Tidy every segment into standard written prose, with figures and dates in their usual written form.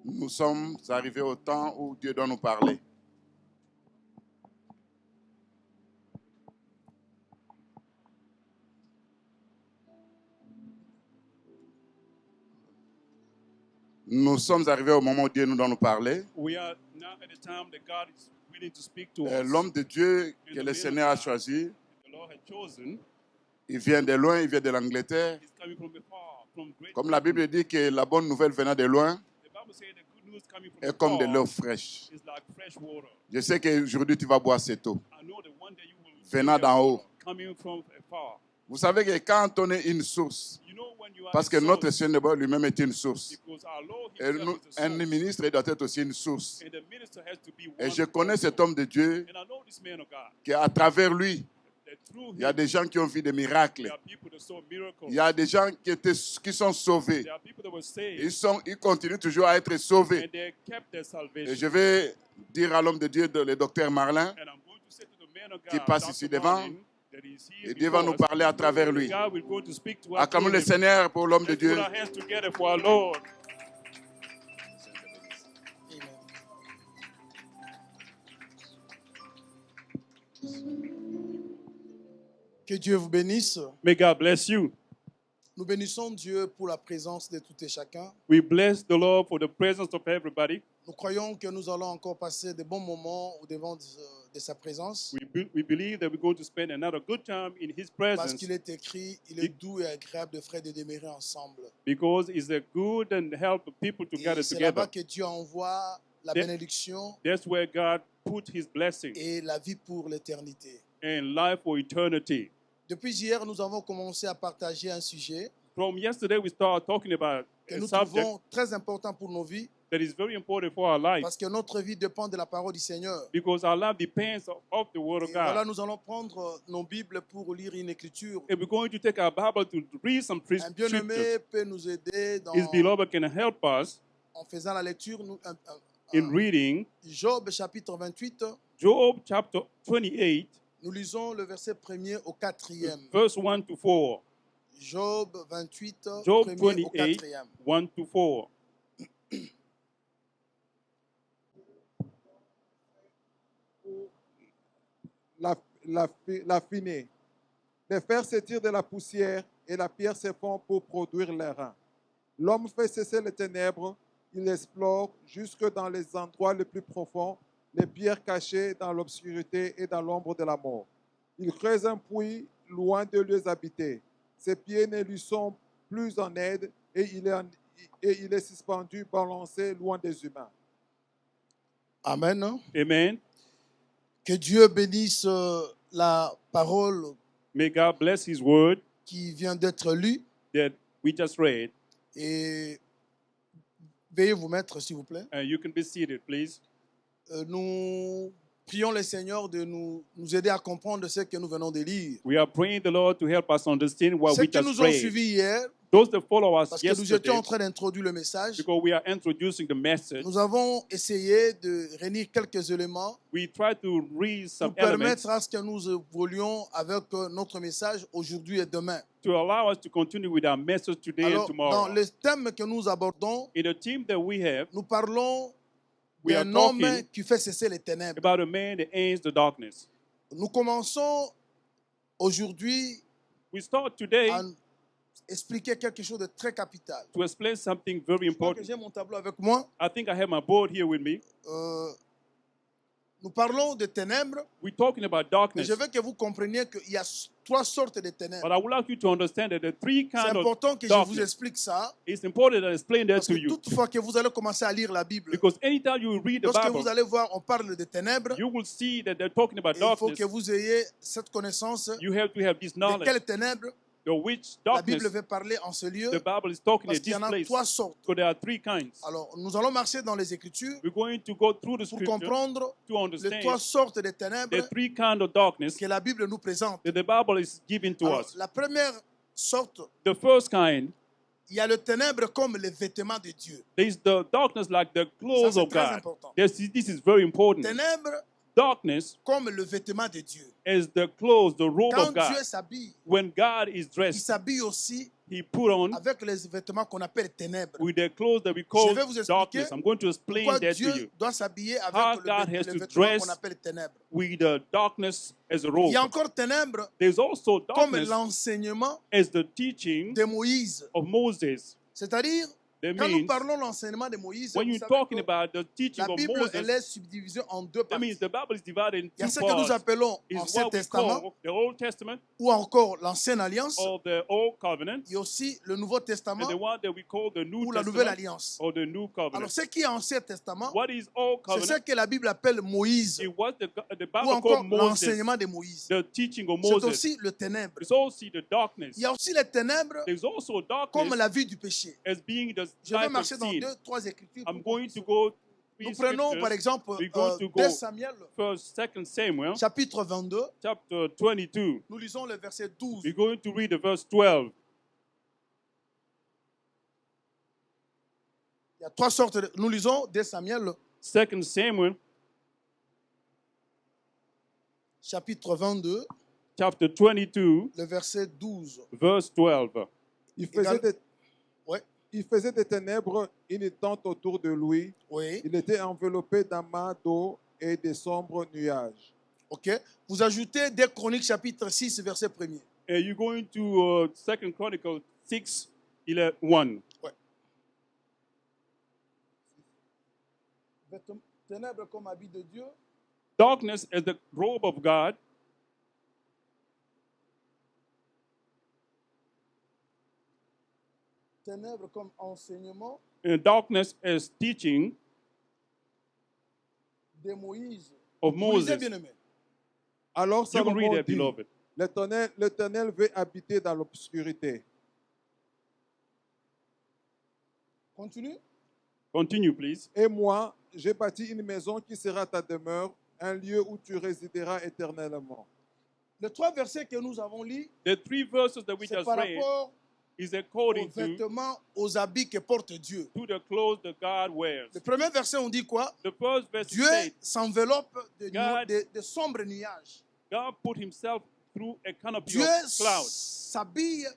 Nous sommes arrivés au temps où Dieu doit nous parler. Nous sommes arrivés au moment où Dieu nous doit nous parler. We are now at the time that God is willing to speak to us. L'homme de Dieu que And le the Seigneur man a of God choisi, the Lord had chosen, il vient de loin, il vient de l'Angleterre. he's coming from afar, from Great Comme la Britain. Bible dit que la bonne nouvelle venant de loin The Bible says the good news coming from est comme de afar l'eau fraîche. is like fresh water. Je sais qu'aujourd'hui tu vas boire cette eau. I know that one day you will Venant drink that d'en water haut. coming from afar. Vous savez que quand on est une source, You know when you are parce que a notre source, Seigneur lui-même est une source, because our Lord et himself is a un source. ministre doit être aussi une source. And the minister has to be Et one je connais also. cet homme de Dieu And I know this man of God, qu'à travers lui, that through il y a him, des gens qui ont vu des miracles. there are people that saw miracles. Il y a des gens qui sont sauvés. There are people that were saved. Ils continuent toujours à être sauvés. And they kept their Et salvation. je vais dire à l'homme de Dieu, le docteur Marlin, And I'm going to say to the man of qui God, passe Dr. ici devant, Martin, that is here et Dieu va before nous us. parler à travers lui. God will go to speak to us. Acclamons through le him. Seigneur pour l'homme de Let's Dieu. put our hands together for our Lord. Que Dieu vous bénisse. May God bless you. Nous bénissons Dieu pour la présence de tout et chacun. We bless the Lord for the presence of everybody. Nous croyons que nous allons encore passer de bons moments au devant de sa présence. We believe that we're going to spend another good time in His Parce presence qu'il est écrit, il est doux et agréable de frères de demeurer ensemble. because it's a good and help people to Et gather c'est là-bas together. que Dieu envoie la That- bénédiction That's where God put His blessing et la vie pour l'éternité. and life for eternity. Depuis hier, nous avons commencé à partager un sujet From yesterday, we started talking about que a nous subject trouvons très important pour nos vies that is very important for our life parce que notre vie dépend de la parole du Seigneur. because our life depends of the Word Et of voilà, God. nous allons prendre nos Bibles pour lire une écriture. And we're going to take our Bible to read some Un scriptures. bien-aimé peut nous aider His beloved can help us en faisant la lecture. in reading Job chapitre 28, Job chapter 28, nous lisons le verset 1er au 4e. verse 1 to 4. Job 28, Job 1er au 28, 4e. 1 to 4. l'affiner. Les fers s'étirent de la poussière et la pierre se fond pour produire les reins. L'homme fait cesser les ténèbres, il explore jusque dans les endroits les plus profonds, les pierres cachées dans l'obscurité et dans l'ombre de la mort. Il creuse un puits loin de lieux habités. Ses pieds ne lui sont plus en aide et il est suspendu, balancé loin des humains. Amen. Amen. Que Dieu bénisse la parole May God bless His word qui vient d'être lue. that we just read. Et veuillez vous mettre, s'il vous plaît. You can be seated, please. Nous prions le Seigneur de nous aider à comprendre ce que nous venons de lire. We are praying the Lord to help us understand what Ceux we qui just nous ont read. suivis hier, Those that follow us parce que nous étions yesterday, en train d'introduire le message, because we are introducing the message, nous avons essayé de réunir quelques éléments we try to read some pour elements permettre à ce que nous évoluions avec notre message aujourd'hui et demain. to allow us to continue with our message today and Alors, dans tomorrow. le thème que nous abordons, In the team that we have, nous parlons we are d'un homme talking qui fait cesser les ténèbres. about a man that ends the darkness. Nous commençons aujourd'hui We start today à expliquer quelque chose de très capital. to explain something very Je crois que important. j'ai mon tableau avec moi. I think I have my board here with me. Nous parlons de ténèbres, We're talking about mais darkness. je veux que vous compreniez qu'il y a trois sortes de ténèbres. But I would like you to understand that the three C'est kinds of important que je vous darkness. explique ça, It's important to explain that parce to que you. toutefois que vous allez commencer à lire la Bible, Because anytime you read the lorsque Bible, vous allez voir, on parle de ténèbres, you will see that they're talking about et il faut darkness. que vous ayez cette connaissance You have to have this de knowledge. quelles ténèbres The which la Bible darkness veut parler en ce lieu, the Bible is talking parce at qu'il y this en a place. trois sortes. So there are three kinds. Alors, nous allons marcher dans les Écritures We're going to go through the pour scripture comprendre to les understand trois sortes de ténèbres the three kinds of darkness que la Bible nous présente. that the Bible is giving to Alors, us. la première sorte, The first kind il y a le ténèbre comme les vêtements de Dieu. is the darkness like the Ça, clothes c'est of très God. important. This is very important. Ténèbres Darkness comme le vêtement de Dieu. is the clothes, the robe Quand of God. Dieu s'habille, When God is il dressed, s'habille aussi he put on avec les vêtements qu'on appelle ténèbres. with the clothes that we Je call vais vous expliquer darkness. I'm going to explain pourquoi that Dieu to you. doit s'habiller How avec God has les to vêtements dress qu'on appelle ténèbres. with the darkness as a Il robe. y a encore ténèbres There's also comme darkness l'enseignement as the teaching de Moïse. of Moses. C'est-à-dire, That quand nous means parlons de l'enseignement de Moïse, when vous you're savez talking que about the teaching la of Bible, elle Moses, est subdivisée en deux that means parties. the Bible is divided in Il y a two ce que nous parts. appelons Is Ancien what we Testament call the Old Testament ou encore l'Ancienne Alliance. or the Old Covenant, Il y a aussi le Nouveau Testament and the one that we call the New ou la Nouvelle Testament Alliance. or the New Alors, Covenant. ce qui est Ancien Testament, What is Old c'est ce Covenant? que la Bible appelle Moïse It was the ou Bible encore called Moses, l'enseignement de Moïse. the teaching of C'est Moses. aussi le ténèbre. It's also the darkness. Il y a aussi les ténèbres There's also comme darkness la vie du péché. as being the Je vais type of marcher dans sin. deux, trois écritures. I'm pour going to comprendre. go Nous three prenons par scriptures. exemple We're going to 2 go Samuel, first, 2 Samuel, chapitre 22. chapter 22. Nous lisons le verset 12. We're going to read the verse 12. Il y a trois sortes. Nous lisons 2 Samuel, 2 Samuel, chapitre 22, chapter 22, le verset 12. verse 12. Il faisait, Égal- des, Ouais, il faisait des ténèbres une tente autour de lui. oui, Il était enveloppé d'amas d'eau et de sombres nuages. ok. Vous ajoutez 2 Chroniques, chapitre 6, verset 1er. And you're going to 2 Chronicles 6, 1. Ténèbres comme habit de Dieu. Darkness is the robe of God, Ténèbres comme enseignement and darkness is teaching de Moïse. of Vous lisez, Moses. bien-aimé. Alors You can read Salomon that, dit, beloved. l'Éternel veut habiter dans l'obscurité. Continue. Continue, please. Et moi, j'ai bâti une maison qui sera ta demeure, un lieu où tu résideras éternellement. Les trois versets que nous avons lus, The three verses that we c'est just par read rapport is aux according to vêtements, aux habits que porte Dieu. the clothes that God wears. Le premier verset, on dit quoi? The first verse Dieu says, s'enveloppe God- de sombres nuages. God put himself through a canopy Dieu of clouds. s'habille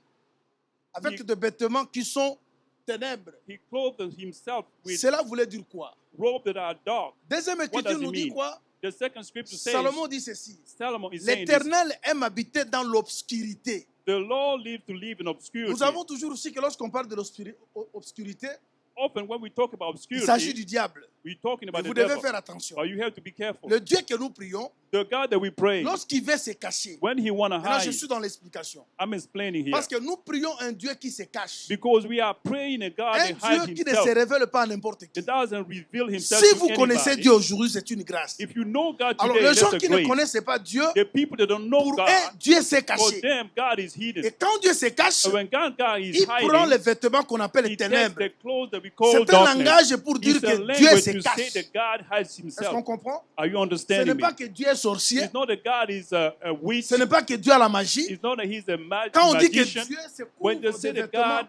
avec He- des vêtements qui sont ténèbres. He clothed himself with Cela voulait dire quoi? robes that are dark. Deuxième does écriture it nous dit mean? quoi? The second scripture says, Salomon dit ceci. Solomon is saying this, L'Éternel aime habiter dans l'obscurité. the Lord lives to live in obscurity. Nous avons toujours aussi que lorsqu'on parle de l'obscurité, Often when we talk about il s'agit obscurity, du diable. we're talking Et about vous the devez devil. faire attention. But you have to be careful. Le Dieu que nous prions, The God that we pray, lorsqu'il veut se cacher, when he want to maintenant je hide, suis dans l'explication. I'm explaining here. Parce que nous prions un Dieu qui se cache. Because we are praying a God Un that hides Dieu qui ne himself. se révèle pas à n'importe qui. That doesn't reveal himself Si to vous connaissez anybody. Dieu aujourd'hui, c'est une grâce. If you know God Alors, today, les gens that's a qui ne grace. connaissent pas Dieu, The people that don't know pour God, eux, Dieu s'est for caché. them, God is hidden. Et quand Dieu se cache, So when God is il prend les hiding, vêtements qu'on appelle les he takes ténèbres. the clothes that we call C'est un darkness. langage pour dire It's a que Dieu language se to say cache. that God hides Est-ce qu'on himself. comprend? Are you Ce understanding n'est me? pas que Dieu est sorcier. It's not that God is a witch. Ce n'est pas que Dieu a la magie. It's not that he's a Quand on dit que magician. Dieu se When they couvre say des that vêtements God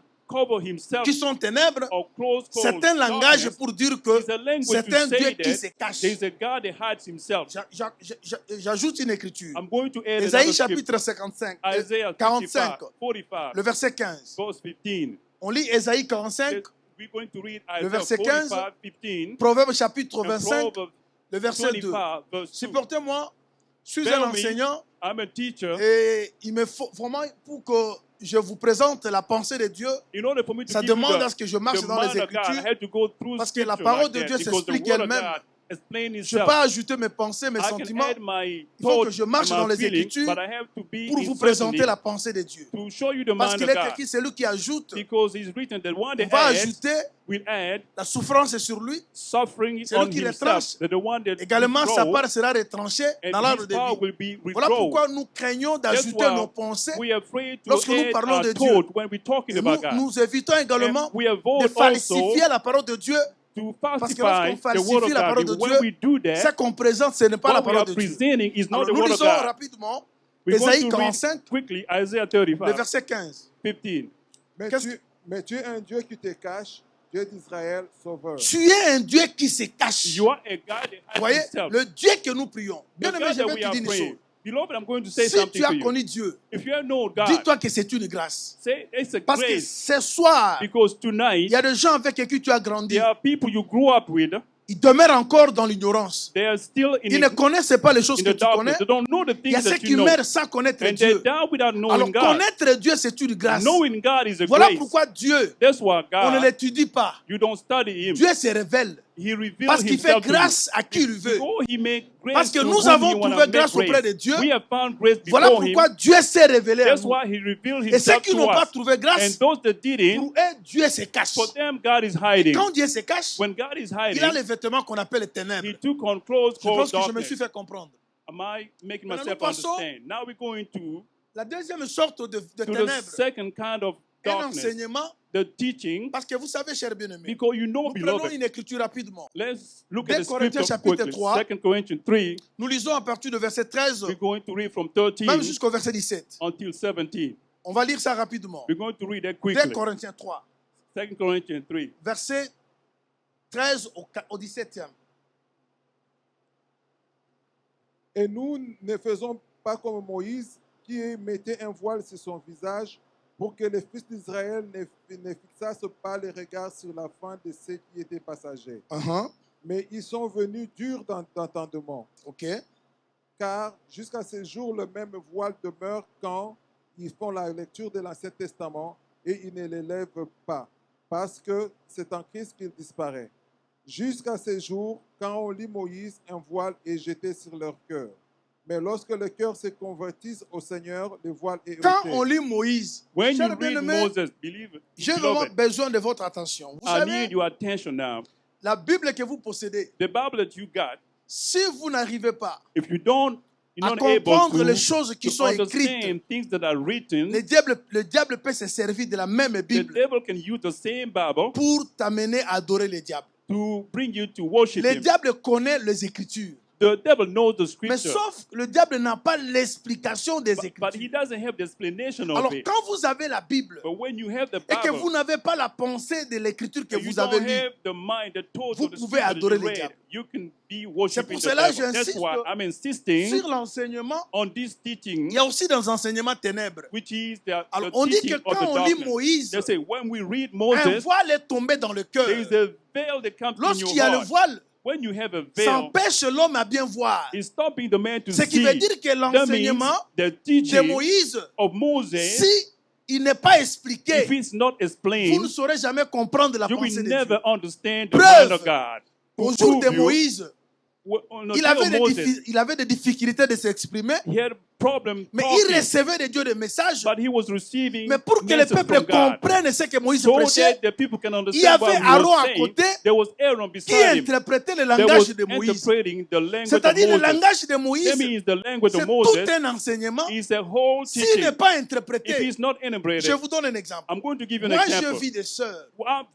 cover himself qui sont ténèbres, or clothes c'est called un langage darkness, pour dire que it's a language c'est to un Dieu say qui se that cache. there's a God that hides himself. J'ajoute une écriture. I'm going to add Ésaïe another scripture. chapitre 55, Isaiah 45, 45, le verset 15. verse 15. On lit Ésaïe 45, We're going to read Le Isaiah verset 15, 45, 15, Proverbe chapitre and 25, Proverbs le verset 2. 25, verse 2. Supportez-moi, je suis Tell un me, enseignant I'm a teacher. et il me faut vraiment pour que je vous présente la pensée de Dieu, In order for me to ça give you demande à ce que je the marche dans les mind of God, I Écritures. had to go through Parce que la scripture parole like de that, Dieu because the s'explique word of elle-même. God explains Je ne itself. peux pas ajouter mes pensées, mes I can sentiments add my Il faut que thoughts je marche and dans my les feelings, Écritures but I have to be pour in vous présenter certainty la pensée de Dieu. to show you the Parce mind qu'il of est God. écrit, c'est lui qui ajoute. Because it's written that one On that va adds ajouter will add la souffrance est sur lui. suffering C'est lui on qui himself. retranche. That the one that Également, sa withdraw, part sera retranchée dans and l'arbre his de power vie. will be Voilà withdrawn. pourquoi nous craignons That's d'ajouter why nos pensées. we are afraid to Lorsque nous add parlons our de Dieu. thought when we're talking Et about God. nous évitons également And we de avoid also falsifier la parole de Dieu. to Parce que falsify lorsqu'on the word falsifie of la parole God. de When Dieu, we do ce that, qu'on présente, ce n'est pas la what we parole are de Dieu. presenting is not Alors the nous word of lisons God. rapidement We're going Ésaïe to read 45, quickly Isaiah le 35, verset 15. 15. Mais tu es un Dieu qui te cache, Dieu d'Israël, sauveur. Tu es un Dieu qui se cache. You are a God that Vous hides voyez, himself. le Dieu que nous prions. The Bien aimé, God je that vais we te are dire une praying. chose. Beloved, I'm going to say Si something tu as to you. connu Dieu, If you know God, dis-toi que c'est une grâce. say it's a Parce que grace. ce soir, Because il tonight, y a des gens avec qui tu as grandi. there are people you grew up with. Ils demeurent encore dans l'ignorance. They are still Ils ne connaissent pas les choses in que the tu connais. darkness. They don't know the Il y a things ceux that qui you know. meurent sans connaître And they Dieu. die without knowing Alors God. connaître Dieu, c'est une grâce. Knowing God is a Voilà grace. pourquoi Dieu, That's why on ne God, l'étudie pas. you don't study Him. Dieu se révèle. He reveals Parce qu'il fait Himself to you. grâce à qui il veut. Because He made grace Parce que to nous whom avons He wanna trouvé make grâce auprès de grace. Dieu. We have found grace Voilà before Him. pourquoi Dieu s'est révélé à That's nous. why He revealed Et ceux Himself qui to n'ont pas us. trouvé And grâce, those that didn't, pour eux, Dieu se cache. for them God is hiding. Quand Dieu se cache, When God is il a hiding, les vêtements qu'on appelle les ténèbres. He took on clothes Je called pense que je me darkness. suis fait comprendre. Am I making Maintenant, myself nous passons understand? Now we're going to La deuxième sorte de the ténèbres, second kind of un darkness, enseignement, the teaching, parce que vous savez, chers bien-aimés, because you know, nous prenons beloved. une écriture rapidement. Let's look at 2 the Corinthiens scripture chapitre quickly. 3. 2 Corinthians 3, Nous lisons à partir du verset 13, we're going to read from 13 même jusqu'au verset 17. until 17. On va lire ça rapidement. We're going to read that 2 quickly. Corinthiens 3, 2 Corinthians 3. verset 13 au 17e. Et nous ne faisons pas comme Moïse qui mettait un voile sur son visage pour que les fils d'Israël ne fixassent pas les regards sur la fin de ceux qui étaient passagers. Mais ils sont venus durs d'entendement. OK. Car jusqu'à ce jour, le même voile demeure quand ils font la lecture de l'Ancien Testament et ils ne l'élèvent pas, parce que c'est en Christ qu'il disparaît. Jusqu'à ce jour, quand on lit Moïse, un voile est jeté sur leur cœur. Mais lorsque le cœur se convertit au Seigneur, le voile est Quand ôté. on lit Moïse, When you chers read bien-aimés, Moses, believe it, j'ai vraiment beloved, besoin de votre attention. Vous I savez, need your attention now. la Bible que vous possédez, The Bible that you got, si vous n'arrivez pas if you're à not able comprendre les to, choses qui to sont écrites, understand things that are written, le diable peut se servir de la même the Bible devil can use the same Bible pour t'amener à adorer le diable. to bring you to worship Le him. diable connaît les Écritures. The devil knows the Mais scripture, sauf que le diable n'a pas l'explication des but he Écritures. doesn't have the explanation of Alors, it. quand vous avez la Bible But when you have the et que Bible, vous n'avez pas la pensée de l'Écriture que and you vous avez don't lue, have the mind, the thoughts vous of the pouvez scripture that adorer you le read, diable. you can be worshiping pour the cela devil. que That's j'insiste why I'm insisting sur l'enseignement. on this teaching, Il y a aussi dans l'enseignement ténèbres. which is the Alors, on dit teaching que of quand the on lit darkness. Moïse, They say when we read un Moses, voile est tombé dans le cœur. there is a veil that comes in Lorsqu'il y your a le heart. voile, When you have a ça veil, empêche l'homme à bien voir. it's stopping the man to Ce qui see. veut dire que That means l'enseignement the de teaching Moïse, of Moses, si il n'est pas if expliqué, it's not vous ne explained, saurez jamais comprendre la you pensée will de never Dieu. understand the Preuve. mind of God. Au To jour de prove you, Moïse, on the il day of avait, Moses, il avait des difficultés de s'exprimer, he had a problem mais il talking, recevait de Dieu des messages. but he was receiving Mais pour que le messages peuple from God. comprenne ce que Moïse So prêchait, that the people can il y understand what avait he Aaron was à saying, côté there was Aaron qui beside him. interprétait le There langage was de Moïse. interpreting the language of C'est-à-dire le Moses. langage de That Moïse, means the language c'est of Moses tout un enseignement. is a whole S'il teaching. n'est pas If interprété, it's not je interpreted, vous donne un exemple. I'm going to give you an Moi, example. je vis des sœurs,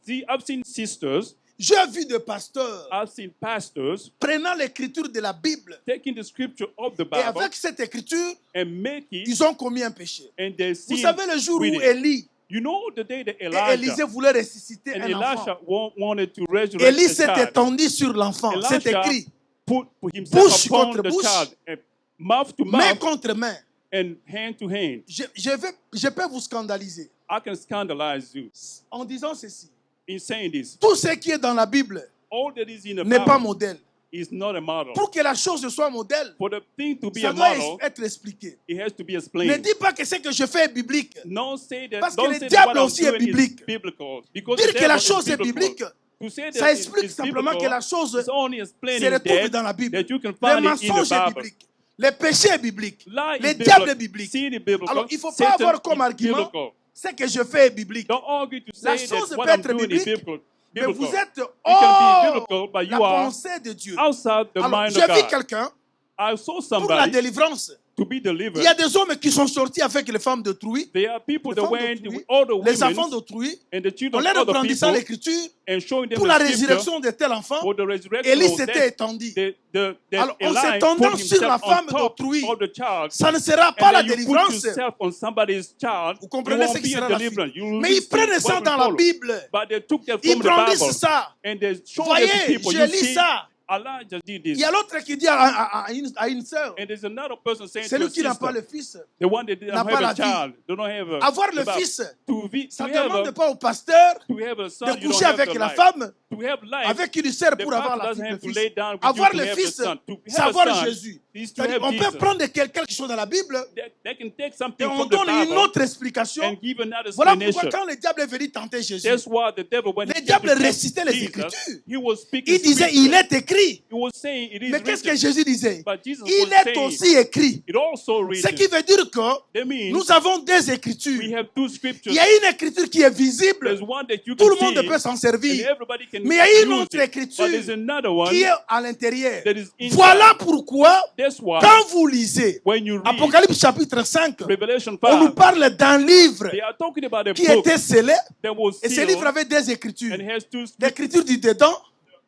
I've seen sisters, j'ai vu des pasteurs I've seen pastors prenant l'écriture de la Bible taking the scripture of the et Bible avec cette écriture, and make it, ils ont commis un péché. and they Vous sin savez le jour with où it. Élie You know the day that et Elijah Élisée voulaient ressusciter and un enfant. Elisha wanted to resurrect Élie the s'est child. étendu sur l'enfant. C'est Elisha écrit. put himself Bouche upon contre the bouche, child, and mouth to Main mouth, contre main. and hand to hand. Je peux vous scandaliser I can scandalize you en disant ceci. in saying this. Tout ce qui est dans la Bible All that is in the n'est pas Bible modèle. is not a model. Pour que la chose soit modèle, For the thing to be ça a doit model, être expliqué. it has to be Ne explained. dis pas que ce que je fais est biblique. Don't say that. Parce que Don't le say diable that what I'm aussi est doing is biblique. biblical. Because Dire the que la devil is chose est biblical. biblique, To say ça that explique it's simplement que biblical, la chose it's only se explaining retrouve dans la that Bible. you can Le find it in mensonge the est Bible. biblique. Le péché est biblique. Lie Le is diable est biblical. biblique. Sin is biblical. Alors, il ne faut pas Satan avoir comme is argument biblical. ce que je fais est biblique. Don't argue to La say chose that peut what I'm être doing is biblique, biblical. Mais vous êtes It can be hors biblical, but la you are pensée de Dieu. outside the Alors, mind j'ai of vu God. quelqu'un I saw pour la somebody délivrance. to be Il delivered. y a des hommes qui sont sortis avec les femmes d'autrui, There are people les that femmes went d'autrui, with other les enfants women d'autrui, and the en children leur of other brandissant people l'écriture and showing them pour la the scripture résurrection de tel enfant. for the resurrection Élie of s'était that. étendu. That Alors, en Eli s'étendant put sur la himself femme on top d'autrui, of the child. Ça ne sera pas la And then you put délivrance. yourself on somebody's child. Vous You comprenez ce won't qui be sera a la deliverance. suite. You will Mais ils receive prennent what ça will dans la follow. Bible. But they took that Ils from the brandissent Bible ça. and they showed Voyez, it to people. je You lis see, ça. Elijah did Il this. y a l'autre qui dit à une sœur, And there's another person saying to celui a qui n'a pas sister, le fils, the one that didn't n'a pas have la a vie. child, do not have a, avoir le about- fils, ça ne to have demande pas au pasteur a son, de you don't coucher have avec the la life. femme To have life, avec qui il sert the pour avoir pastor doesn't le have to fils. lay down with Avoir you to le have fils, the son. To c'est have avoir a son Jésus. is to C'est-à-dire, have on peut Jesus. prendre quelque chose dans la Bible They can take et something on from the donne une Bible autre explication. and give another Voilà pourquoi explanation. quand le diable est venu tenter Jésus, That's why the devil, when Le he diable came to récitait les Jesus, Écritures. he was speaking il disait, scripture. il est écrit. He was saying it is Mais qu'est-ce que written. Jésus disait? But Jesus Il was est saying aussi écrit. it also Ce written. qui veut dire que That means nous avons deux we écritures. have two Il scriptures. y a une écriture qui est visible. There's one that you Tout can le monde see peut s'en and servir. everybody can Mais il y a une use autre it. écriture But there's another one qui est à l'intérieur. that is inside. Voilà pourquoi, That's why quand vous lisez when you read Apocalypse chapitre 5, Revelation on nous 5, parle d'un livre they are talking about a qui book était scellé. that was Et ce sealed livre avait deux écritures. and has two scriptures, L'écriture du dedans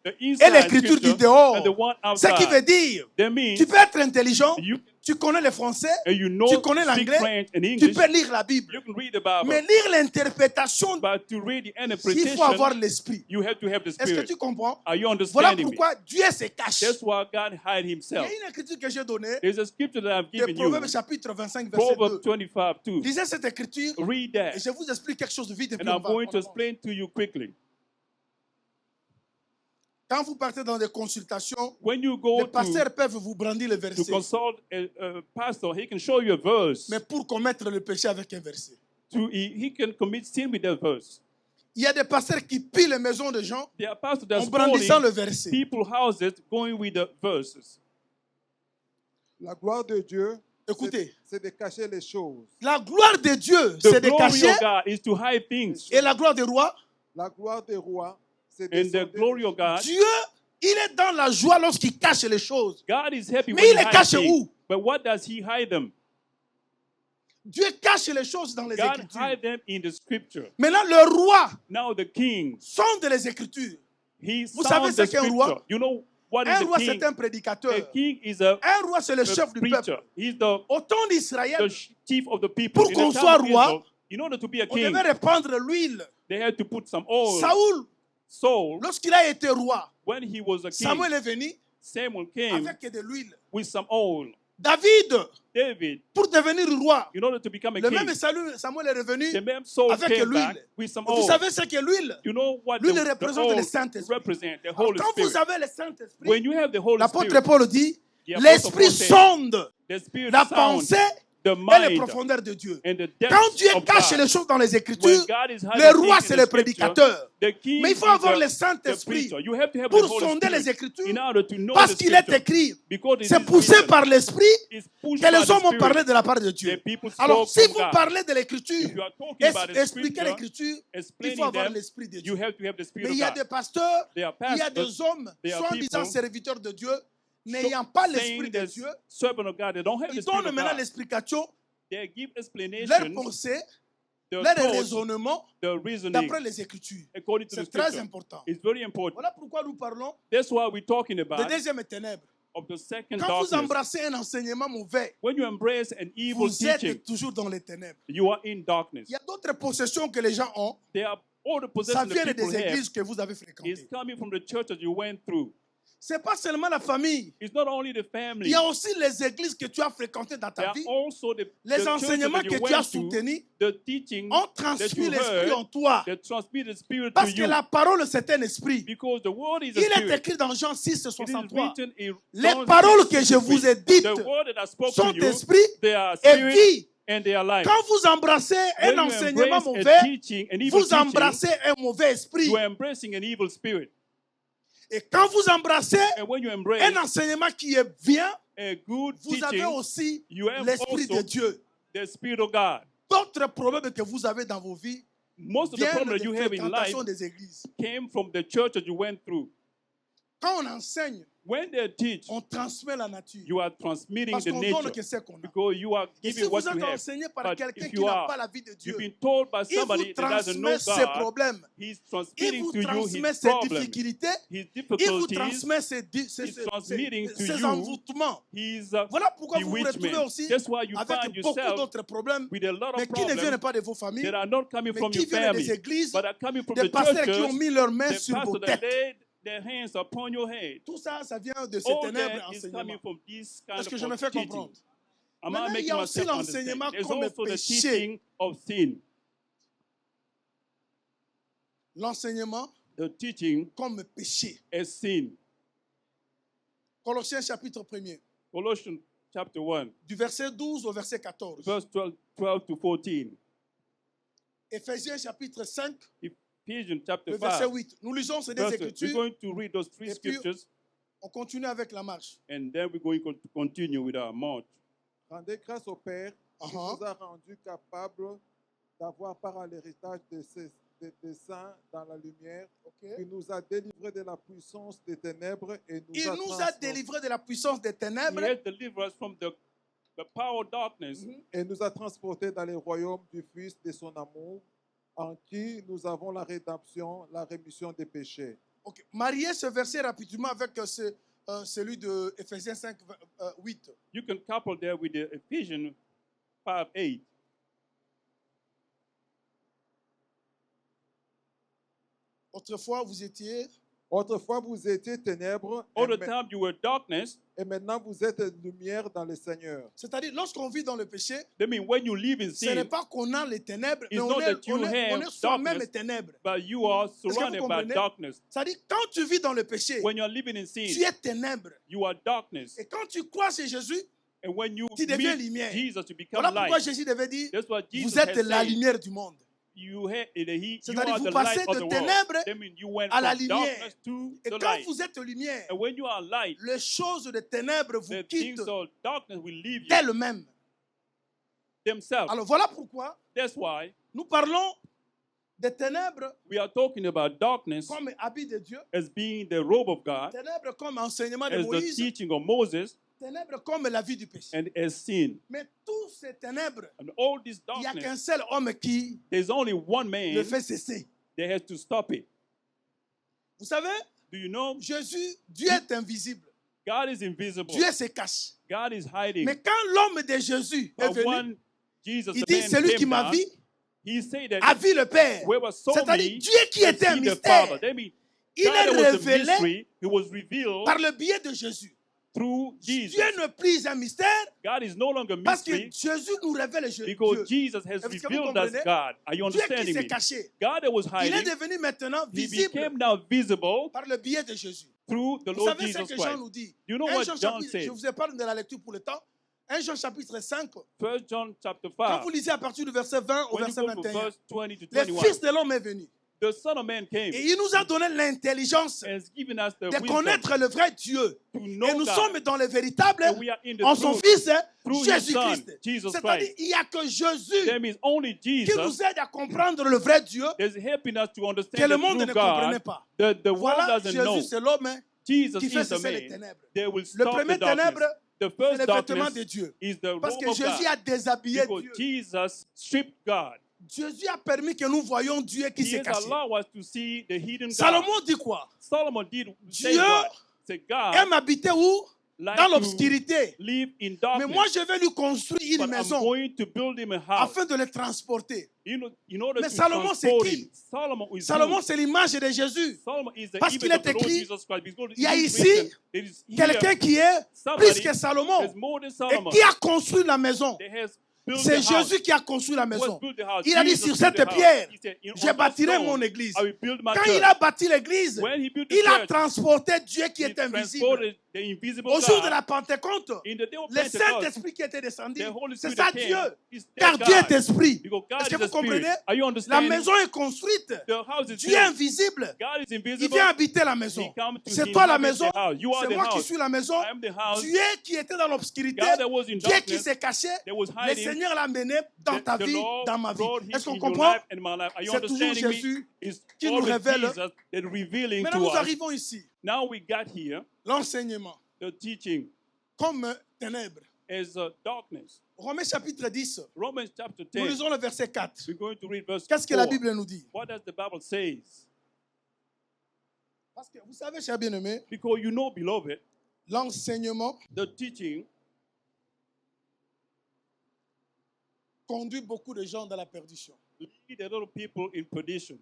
the et inside l'écriture du scripture dehors. and the one Ce qui veut outside. dire, That means tu peux être intelligent, you tu connais le français, and you know tu connais speak l'anglais, French and tu English. peux lire la Bible. You can read the Bible, Mais lire l'interprétation, but to read the il faut avoir interpretation, l'esprit. you have to have the Est-ce que spirit. tu comprends? Are you Voilà understanding me? pourquoi Dieu se cache. That's why God hide Il y Himself. a une écriture que j'ai donnée, There's a scripture that I've de given you, Proverbes chapitre 25, verset 2. Proverbs 25:2. Lisez cette écriture Read et that, je vous explique quelque chose de vite. Et puis and on I'm va- going on to avance. explain to you quickly. Quand vous partez dans des consultations, When you les go pasteurs peuvent vous brandir le to verset. consult a pastor, he can show you a verse. Mais pour commettre le péché avec un verset. He can commit sin with that verse. Il y a des pasteurs qui pillent les maisons des gens There are pastors en that's brandissant le calling verset. people's houses going with the verses. La gloire de Dieu, Écoutez, c'est de cacher les choses. la gloire de Dieu, The c'est de glory cacher, of God is to hide things. et la gloire des rois, La gloire des rois, c'est de And the sonder glory les of God, Dieu, il est dans la joie lorsqu'il cache les choses. God is happy Mais when il he les hides cache things. où? But what does he hide them? Dieu cache les choses dans les God Écritures. hide them in the scripture. Maintenant, le roi Now the king, sonde les Écritures. he Vous savez sounds ce the qu'est un roi? scripture. You know what Un is roi, a king? c'est un prédicateur. A king is a Un roi, c'est le chef du preacher. peuple. He's the Au temps d'Israël, chief of the people. Pour In qu'on the time soit of roi, Israel, in order to be a on king, devait répandre l'huile. they had to put some oil. Saoul, Saul, lorsqu'il a été roi, when he was a king, Samuel est venu Samuel came avec de l'huile. with some oil. David, David, pour devenir roi, in order to become a le king, même Samuel est revenu. the même Saul avec came back l'huile. with some Et vous oil. savez ce qu'est l'huile? You know what L'huile the représente oil le Saint-Esprit. represent? The Alors, Holy quand vous Spirit. avez le Saint-Esprit, When you have the Holy l'apôtre Spirit, Paul dit, the Apostle l'Esprit Paul said, sonde the Spirit la sounds pensée the et les mind profondeurs de Dieu. and the Quand depths Dieu of cache God. les choses dans les When Écritures, God is hiding le roi things c'est in le the scripture, prédicateur. the king Mais il faut is avoir le the Saint-Esprit preacher. You have to have the pour Holy sonder les Spirit Écritures. in order to know Parce the qu'il est scripture. écrit, Because it c'est is poussé written. par l'Esprit It's pushed que by les the hommes ont Spirit. parlé de la part de Dieu. The people Alors, spoke si from vous God. parlez de If l'Écriture, you are talking about the expliquer scripture, l'Écriture, il explaining faut avoir them, l'Esprit de you Dieu. have to have the Spirit Mais of il y a God. des pasteurs, They are il y a pastors, des hommes, they are soi-disant people serviteurs de Dieu, n'ayant pas l'Esprit saying de the Dieu, servant of God, they don't have ils the Spirit donnent of maintenant God. l'explication, They give leur explanations, pensée, their leur thoughts, raisonnement their reasoning, d'après les Écritures. according to the C'est très scripture. important. It's very important. Voilà pourquoi nous parlons That's why we're talking de about deuxième ténèbre. of the second Quand vous darkness. embrassez un enseignement mauvais, When you embrace an evil vous teaching, êtes toujours dans les ténèbres. you are in darkness. Il y a d'autres possessions que les gens ont. They are all the Ça possessions vient that people des have églises que vous avez is fréquentées. coming from the church that you went through. Ce n'est pas seulement la famille. It's not only the Il family. y a aussi les églises que tu as fréquentées dans There ta are vie. also the Les churches enseignements that que you tu as went to, soutenus the teaching ont that transmis you l'esprit en heard, toi. that transmit the Spirit Parce to que you. la parole, c'est un esprit. Because the word is a Il est spirit. écrit dans Jean 6, It is 63. written in Les John paroles 6, que je vous ai dites the word that I spoke sont to you, esprit they are et spirit vie. and they are life. Quand vous embrassez When un you enseignement embrace a mauvais, teaching, an evil vous teaching, embrassez un mauvais esprit. you are embracing an evil spirit. Et quand vous embrassez And when you embrace un enseignement qui est bien, a good vous avez teaching, aussi you have l'esprit de also Dieu. the Spirit of God. D'autres problèmes que vous avez dans vos vies Most of the viennent problems de that you have in life fréquentation des églises. came from the church that you went through. Quand on enseigne, When they teach, on transmet la nature. you are transmitting Parce the qu'on donne nature que c'est qu'on a. because you are Et si giving vous what you êtes have. enseigné par But quelqu'un if qui you n'a are, pas la vie de Dieu, you've been told by il vous somebody that doesn't know transmet ses God, problèmes. He's Il transmitting vous to you transmet his ses problems, difficultés. his Il vous difficulties, transmet He's transmitting to ses you envoûtements. his Voilà pourquoi vous vous retrouvez bewitchment. aussi That's why you avec find beaucoup yourself d'autres problèmes, with a lot mais of qui ne viennent problems pas de vos familles, that are not coming mais from qui your viennent des family, églises, but are coming from des the pasteurs qui ont churches, mis leurs mains the sur vos pastor that têtes. laid their hands upon your head. Tout ça, ça vient de ces All ténèbres that is enseignements. coming from this kind Est-ce que of je me fais teaching. comprendre? Am Maintenant, I il making y a aussi myself l'enseignement understand? There's comme also the péché. teaching of sin. L'enseignement The teaching comme péché. as sin. Colossiens chapitre 1er, Colossians chapter 1, du verset 12 au verset 14. verse 12 to 14. Éphésiens chapitre 5, Ephesians chapter le verset 5. 8. Nous lisons ces deux Verse, we're écritures. going to read those three Et puis- scriptures On continue avec la marche. and then we're going to continue with our march. Rendez grâce au Père qui Uh-huh. nous a rendus capables d'avoir part à l'héritage des saints dans la lumière, qui nous a délivrés de la puissance des ténèbres et Il nous a délivrés de la puissance des He ténèbres has delivered us from the power of darkness et nous a transportés dans les royaumes du Fils de son amour, en qui nous avons la rédemption, la rémission des péchés. Ok. Mariez ce verset rapidement avec celui de Éphésiens 5, 8. You can couple there with the Ephesians 5:8. Autrefois, vous étiez Autrefois, vous étiez ténèbres, All the time you were darkness. et maintenant vous êtes lumière dans le Seigneur. C'est-à-dire, lorsqu'on vit dans le péché, That means when you live in ce n'est sin, pas qu'on a les ténèbres, mais It's on not est, that you on est- on have est soi-même darkness. les ténèbres. but you are que vous surrounded by comprenez? darkness. C'est-à-dire, quand tu vis dans le péché, When you're living in sin, tu es ténèbres. you are darkness. Et quand tu crois chez Jésus, And when you tu deviens meet lumière. Jesus, you become voilà pourquoi light. Jésus devait dire, That's what Jesus vous êtes has la said. lumière du monde. You you C'est-à-dire, are vous the passez light of de the world. ténèbres That means you went à la from lumière. darkness to Et the quand light. vous êtes lumière, And when you are light, les choses de ténèbres vous the quittent things of darkness will leave you d'elles-mêmes. themselves. Alors voilà pourquoi That's why nous parlons des ténèbres we are talking about darkness comme habit de Dieu, as being the robe of God, ténèbres comme enseignement de as the Moïse, teaching of Moses, ténèbres comme la vie du péché. and as sin. Mais tous ces ténèbres, And all this il n'y a qu'un darkness, seul homme qui there's only one man le fait cesser. that has to stop it. Vous savez, Do you know? Jésus, Dieu est invisible. God is invisible. Dieu se cache. God is hiding. Mais quand l'homme de Jésus est But venu, when Jesus, il the dit, man, celui came qui m'a down, vu he said that a vu le Père. whoever saw C'est-à-dire me Dieu qui has était un seen the mystère. Father. That means Il God est was a révélé mystery. He was revealed par le biais de Jésus. through Jesus. Dieu ne plus un mystère God is no longer parce que mystery Jésus nous révèle Dieu. because Jesus has Est-ce que vous revealed us comprenez? God. Are you Dieu qui understanding s'est me? caché. God that was Il est hiding, devenu maintenant he visible became now visible par le biais de Jésus. through the Vous Lord savez ce Jesus que Jean Christ. nous dit? You know 1 what Jean John chapitre, said? je vous épargne de la lecture pour le temps. 1 Jean chapitre 5, 1 John chapter quand 5. vous lisez à partir du verset 20 au When you verset go to 21, verse 20 to le 21, Fils de l'homme est venu. the Son of Man came Et il nous a donné l'intelligence and has given us the de wisdom connaître le vrai Dieu. to Et know nous God. sommes dans le véritable And we are in the en son truth Fils, through His Son, Jésus-Christ. Jesus C'est-à-dire Christ. il n'y a que Jésus That means only qui Jesus nous aide à comprendre le vrai Dieu is helping us to que understand le the monde true ne comprenait God. pas. The world Voilà, doesn't know. Jésus c'est l'homme Jesus qui fait is the cesser les man ténèbres. that will Le stop premier the darkness. ténèbre, The c'est first le vêtement darkness de Dieu. is the Parce robe que of Jésus God. a déshabillé Because Dieu. Jesus stripped God. Jésus a permis que nous voyions Dieu qui He s'est has caché. allowed us to see the hidden God. Salomon dit quoi? Solomon did say Dieu what? Say God Aime habiter où? like Dans to l'obscurité. live in Mais darkness. moi, je vais lui construire une But I'm maison going to build him a house. afin de le transporter. In order Mais to Salomon, c'est transport qui? him. Solomon is Salomon, who? c'est l'image de Jésus. Solomon is the Parce image qu'il of est the Lord écrit, Jesus Christ. Because il y a it is ici written, it is Quelqu'un here qui est somebody plus que Salomon is more than et Solomon. qui a construit la maison. That has built C'est the house. Jésus qui a construit la Who has maison. built the house? Il a dit, Jesus sur built cette the house. pierre, He said, on je that bâtirai stone, mon église. I will build my Quand church. il a bâti l'église, When he built the il a church, transporté Dieu qui he est invisible. transported the invisible Au jour de God. la Pentecôte, In the day of le Pentecost, Saint-Esprit qui était descendu, the Holy c'est Spirit ça that came Dieu. is Car that Dieu est God. esprit. Because God Est-ce que is a vous comprenez? spirit. Are you La understanding? maison est construite. The house is Dieu est built. invisible. God is Il invisible. vient habiter la maison. He come to C'est toi la inhabit maison. the house. You are C'est the moi qui house. suis la maison. I am the house. Dieu qui était dans l'obscurité, God that was in Dieu qui darkness, s'est caché, that was le hiding, Seigneur l'a mené dans ta the vie, Lord dans ma vie. brought him Est-ce qu'on in your comprend? life and my life. Are you C'est toujours understanding me? Jésus It's qui nous always révèle. Jesus that revealing Maintenant, to nous us. arrivons ici. Now we got here L'enseignement the teaching comme ténèbres. as darkness. Romains chapitre 10, Romans chapter nous 10. lisons le verset 4. We're going to read verse Qu'est-ce que la 4. Bible nous dit? What does the Bible say? Parce que vous savez, chers bien-aimés, Because you know, beloved, l'enseignement the teaching conduit beaucoup de gens dans la perdition. lead a lot of people in perdition.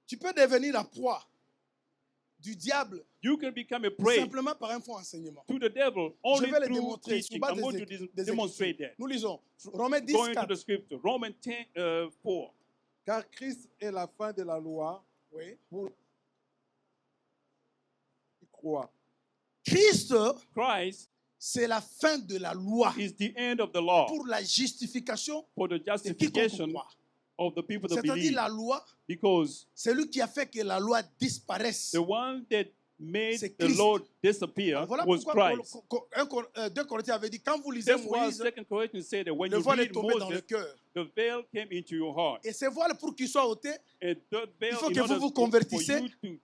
Tu peux devenir la proie du diable You can become a prey simplement par un faux enseignement. to the devil Je only vais le through démontrer sur teaching. base I'm going to des demonstrate Écritures. that. Nous lisons Romains 10, Going to 4. the scripture, Romans 10, 4. Car Christ est la fin de la loi Oui. pour qui croit. Christ, Christ c'est la fin de la loi is the end of the law pour la justification for the de quiconque justification croit. of the people that C'est-à-dire believe. la loi, Because c'est lui qui a fait que la loi disparaisse. the one that made C'est the Christ. law disappear Voilà was pourquoi Christ. 2 Corinthiens avait dit, quand vous lisez That's why Moïse, 2 Corinthians said that when le you voile est read tombé dans le Moses, cœur. the veil came into your heart. Et ce voile, pour qu'il soit ôté, And that veil, il faut in que order vous vous for convertissez you to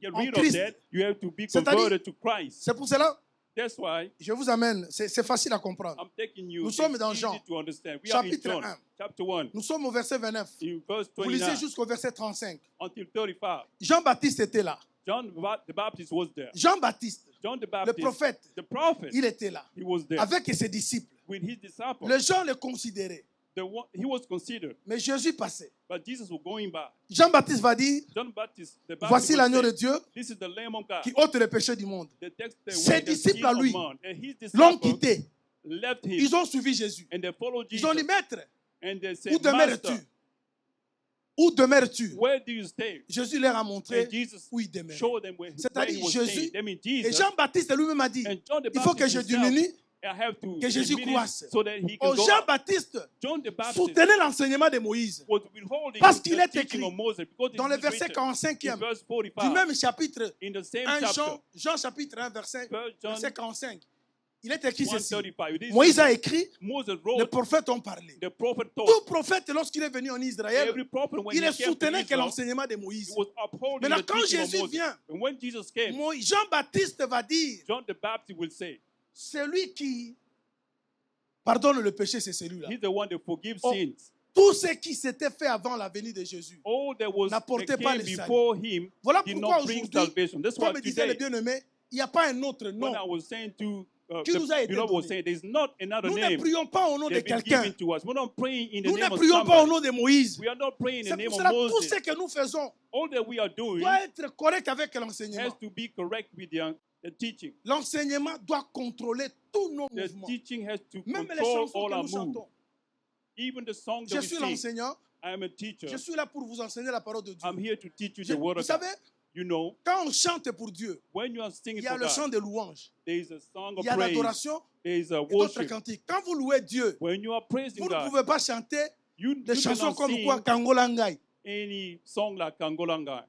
get en rid of Christ. that, you have to be C'est-à-dire- converted to Christ. c'est pour cela, That's why je vous amène, c'est facile à comprendre. I'm taking you. Nous It's sommes dans easy Jean, to understand. We are in chapitre John, 1. chapter 1, Nous sommes au verset 29. in verse Vous lisez 29 jusqu'au verset 35. until 35. Jean-Baptiste était là. John the Baptist was there. Jean-Baptiste, John the le Baptist, prophète, the prophet, il était là. he was there Avec ses disciples. with his disciples. Les gens le considéraient. He was considered, Mais Jésus passait. but Jesus was going by. Jean-Baptiste va dire, John Baptist, the Baptist voici would l'agneau say, de Dieu this is the Lamb of God. qui ôte le péché du monde. The text that Ses when the disciples King à of lui man and his l'ont disciples quitté. left him Ils ont suivi Jésus. and they followed Ils Jesus ont dit, Maître, and they où said, demeures-tu? Master, Où demeures-tu? where do you stay? Jésus leur a montré And Jesus où il demeurait. showed them where he C'est-à-dire was Jésus- staying. That means Et Jesus Jean-Baptiste lui-même a dit, and John the il faut que Baptist je himself, diminue, I have to que Jésus diminish croisse. so that he Oh, can go up. Jean-Baptiste John the Baptist soutenait l'enseignement de Moïse. was withholding Parce qu'il the est teaching écrit of Moses because dans it le is verset written 45e in verse du 45 même chapitre in the same 1 chapter, Jean chapitre 1 verset, First John verset 45. Il est écrit ceci. 135. It is Moïse a written, écrit, Moses les wrote, prophètes ont parlé. the prophet Tout taught. prophète, lorsqu'il est venu en Israël, Every prophet when il he came to soutenait que Israel, l'enseignement de he Moïse. was upholding Maintenant, the quand teaching of Jésus Moses. vient, And when Jesus came, Jean-Baptiste va dire, John the Baptist will say, celui qui pardonne le péché, c'est celui-là. he's the one that forgives Oh, sins. Tout ce qui s'était fait avant la venue de Jésus. All that was n'apportait that pas came le salut. before him Voilà did pourquoi not bring aujourd'hui, salvation. That's why comme disait le today, bien-aimé, il n'y a pas un autre when nom. I was saying to Qui nous a the été beloved was donné. saying, there's not another Nous ne name prions pas au nom de that's been quelqu'un. given to us. We're not praying in the Nous ne name of prions pas au somebody. nom de Moïse. We are not praying in the C'est name pour of cela tout Moses. ce que nous faisons All that we are doing doit être correct avec has l'enseignement. to be correct with the teaching. L'enseignement doit contrôler tous nos The mouvements. teaching has to Même les control chansons all que our nous moves. chantons. Even the songs Je that we suis sing. l'enseignant. I am a teacher. Je suis là pour vous enseigner la parole de Dieu. I'm here to teach you Je- the word vous of God. savez, You know, quand on chante pour Dieu, when you are il singing y a for le chant God, de louange, there is a song il of y a praise. l'adoration There is a et d'autres worship. cantiques. Quand vous louez Dieu, When you are praising vous ne God, pouvez pas chanter you des chansons cannot comme sing quoi Kangolangai. any song like Kangolanga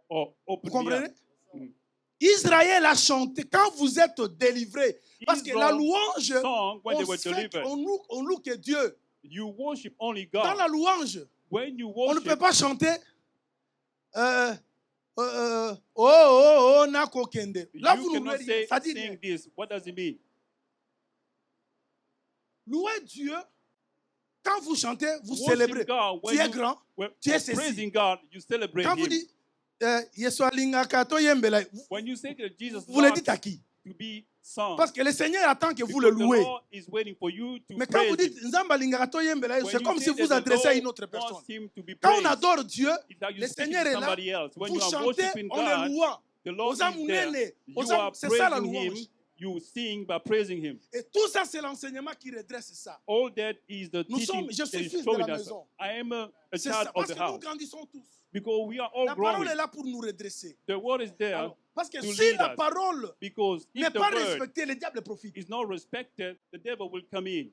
or Open Vous Me comprenez? Up. Mm. Israël a chanté quand vous êtes délivrés. Parce que la Israel louange, song when they were fait delivered. on loue que Dieu. You worship only Dans God. la louange, When you on ne worship, peut pas chanter oh, oh, oh, Nako Kende. Là, you vous ne louez cannot rien. Ça dit sing rien. this. What does it mean? Louez Dieu. Quand vous chantez, vous Worship célébrez. God when Tu es you, grand. when tu es ceci. praising God, you celebrate Quand vous Him. dites Yeshua Lingaka to Yembela, When you say that Jesus vous le loves dites à qui? to be sung, Parce que le Seigneur attend que vous because le the louez. Lord is waiting for you to Mais quand praise vous dites Him. Nzamba Lingaka to Yembela, When c'est you comme say si vous that the adressez à Lord une autre personne. wants Him to be Quand on praised, adore Dieu, it's like you le speak Seigneur to est là. somebody else. When Vous you are chantez worshiping en le God, louant. the Lord Aux âmes is there. unene, aux You âmes- are c'est ça la praising Him. louange. You sing by praising Him. Et tout ça, c'est l'enseignement qui redresse ça. All that is the Nous teaching sommes- je that suis is fils de showing la us. maison. I am a C'est child ça. of Parce the que nous house. grandissons tous. Because we are all La parole growing. est là pour nous redresser. The word is there Alors, parce que to si lead la us. parole Because n'est if the pas word respectée, le diable profite. is not respected, the devil will come in.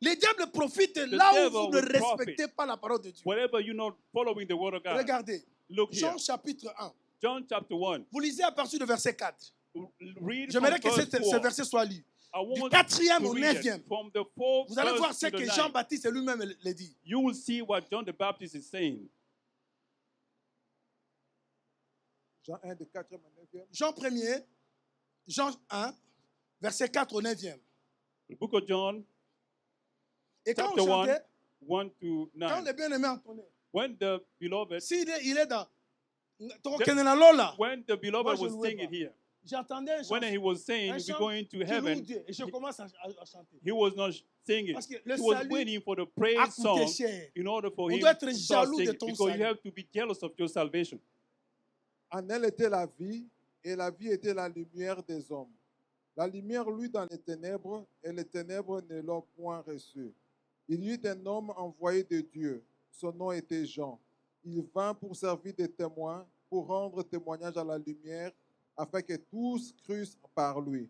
Le diable profite là où devil vous ne will profit. respectez pas la parole de Dieu. Wherever you're not following the word of God. Regardez, Look here. Jean chapitre 1. John chapter 1. Vous lisez à partir du verset 4. Read from J'aimerais que verse ce 4. verset soit lu. I Du want 4e to au read it 9e. from the 4th Vous allez voir verse ce to que the 9th. Jean-Baptiste lui-même le dit. You will see what John the Baptist is saying. Jean 1, de 4 à 9e. Jean 1er, Jean 1, verset 4 au 9e. The book of John, Et quand chapter on 1, chantait, 1 to quand 9. le bien-aimé entonnait, When the beloved, il est dans Tokenena Lola, when the beloved Moi, je was louais singing pas. here, j'entendais un chant when he was saying, Un we're chant going to qui loue heaven, Dieu. Et je commence à chanter. he was not singing. Parce que le He was salut waiting for the a praise coûté song cher. in order for On him doit être to start jaloux de singing. ton Because you salut. have to be jealous of your salvation. En elle était la vie, et la vie était la lumière des hommes. La lumière luit dans les ténèbres, et les ténèbres ne l'ont point reçue. Il y eut un homme envoyé de Dieu. Son nom était Jean. Il vint pour servir de témoin, pour rendre témoignage à la lumière, afin que tous crussent par lui.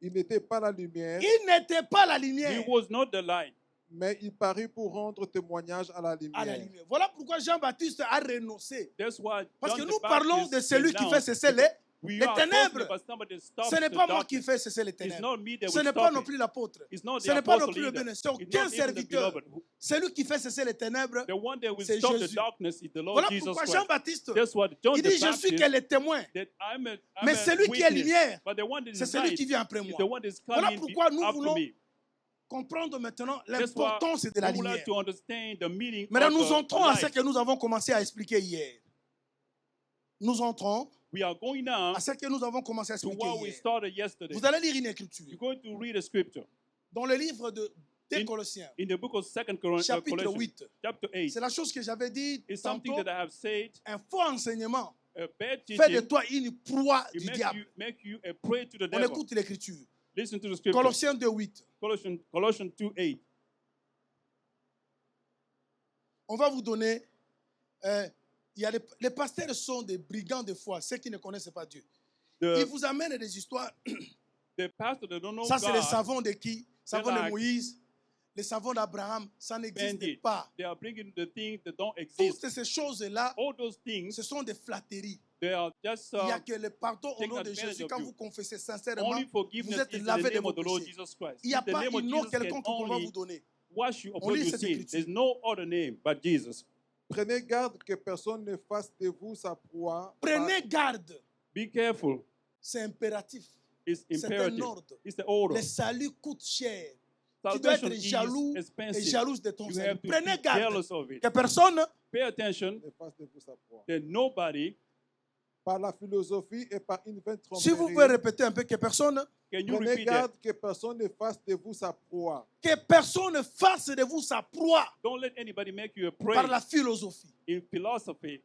Il n'était pas la lumière, Il n'était pas la He lumière. was not the light. mais il parut pour rendre témoignage à la À la lumière. lumière. Voilà pourquoi Jean-Baptiste a renoncé. That's why Parce John que the nous parlons Baptist de celui qui fait denounced, cesser les we les are talking ténèbres. about somebody that stops Ce n'est the pas moi qui darkness. fais cesser les It's ténèbres. not me that Ce will n'est pas stop non it. plus l'apôtre. It's not Ce the n'est pas non apostle plus le either. bénévole. C'est It's aucun not even the serviteur. beloved. Celui qui fait cesser les ténèbres, The one that will c'est stop the Jésus. darkness is the Lord Voilà Jesus pourquoi Christ. Jean-Baptiste, That's what John il the dit, je suis Baptist, que le témoin. that I'm Mais a celui qui est witness, lumière, but the one that c'est is celui light qui vient après is moi. the one that's Voilà coming pourquoi nous after voulons me. comprendre maintenant That's why l'importance de la we would lumière. like to understand the meaning Maintenant, nous of entrons à ce light. que nous avons commencé à expliquer hier. Nous entrons We are going now à ce que nous avons commencé à to expliquer what we hier. started yesterday. Vous allez lire une écriture You're going to read a scripture dans le livre des In- Colossiens, in the book of 2 chapitre Colossians, 8. chapter 8. C'est la chose que j'avais dit It's something tantôt. that I have said. Un faux enseignement A bad fait de teaching, toi une proie it du diable. make you a prey to the On devil. écoute l'écriture. Listen to the scripture. Colossiens 2:8. Colossians 2:8. On va vous donner. Il y a les pasteurs sont des brigands de foi, ceux qui ne connaissent pas Dieu. Ils vous amènent des histoires. The pastor that don't know Ça, c'est les God, savons de qui? Savons de like Moïse, les savons d'Abraham. Ça n'existe bandit. pas. They are bringing the things that don't exist. Toutes ces choses-là, All those things, ce sont des flatteries. they are just Il n'y a que le pardon au take nom de advantage Jésus. of Quand you. vous confessez sincèrement, only vous forgiveness êtes is in the lavé de name vos of the Lord péchés. Jesus Christ. Il n'y a If the pas name of un nom Jesus can quelconque qu'on va vous only donner. wash you of On all lit your cette sins, écriture. there's no other name but Jesus. Prenez garde que personne ne fasse de vous sa proie. Prenez garde. Be careful. C'est impératif. It's C'est un imperative. ordre. It's the order. Le salut coûte cher. Tu dois Salvation être jaloux is et expensive. jalouse de ton You salut. have to Prenez be garde jealous of it. que personne, Pay attention Ne fasse de vous sa proie. that nobody, Par la philosophie et par une vaine si vous tromperie. pouvez répéter un peu, que personne can you Prenez repeat that? garde que personne ne fasse de vous sa proie. fasse de vous sa proie Don't let anybody make you a prey par la philosophie. in philosophy.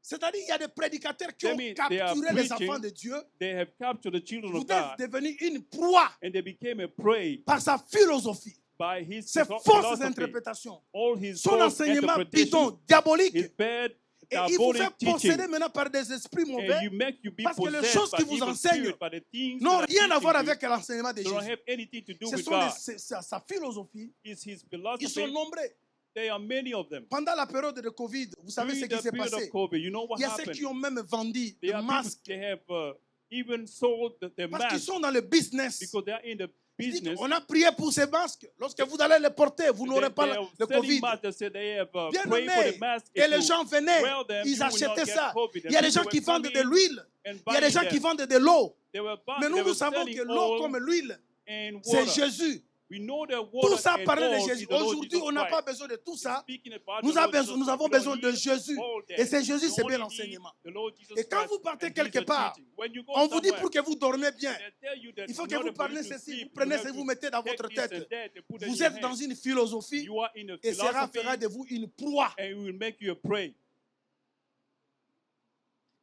C'est-à-dire, il y a des prédicateurs qui That ont means they are capturé les preaching. enfants de Dieu. They have captured the children Vous of êtes God devenus une proie and they became a prey par sa philosophie. by his Ses fausses philosophy. interprétations. All his Son false enseignement interpretation, bidon, diabolique. his bad, Et il vous fait diabolic teaching, posséder maintenant par des esprits and mauvais. you make you be Parce que les possessed choses by qui vous evil enseignent spirit, by the things n'ont that are rien à voir teaching you. avec l'enseignement de They don't Jésus. have anything to do Ce with sont God. sa philosophie. It's his Ils sont philosophy. nombreux. There are many of them. Pendant la période de Covid, vous savez ce During qui the s'est period passé. of COVID, you know what Il y a ceux happened? qui ont même vendu There des are people, masques they have even sold the parce qu'ils masks sont dans le business. because they are in the Ils disent, business. on a prié pour ces masques. Lorsque vous allez les porter, vous n'aurez pas They le are selling Covid. masks that say they have Bien prayed for aimé. the mask. Et les gens venaient, wear them, ils you will not achetaient get ça. COVID. Il y a des gens People qui were vendent de coming l'huile. and Il y a des buying gens qui them. vendent de l'eau. They were Mais nous, they nous were savons selling que l'eau oil comme l'huile, and c'est water. Jésus. We know that Tout water ça and parlait de oil Jésus. is the Lord Aujourd'hui, Jesus on n'a pas Christ. besoin de tout ça. Speaking about Nous the Lord Jesus avons Christ, we besoin don't de need Jésus. all that. Et c'est Jésus, We c'est only bien need l'enseignement. the Lord Jesus Et quand Christ vous partez and quelque Jesus part, teaching. When you go on vous dit somewhere, pour que vous dormez bien. they tell you that Il faut in que order vous for parlez you to ceci, sleep, vous you prenez have ça et to vous mettez dans take votre this and tête. that and put it in Vous your êtes dans hand. une philosophie You are in a et cela philosophy fera de vous une proie. and it will make you a prey.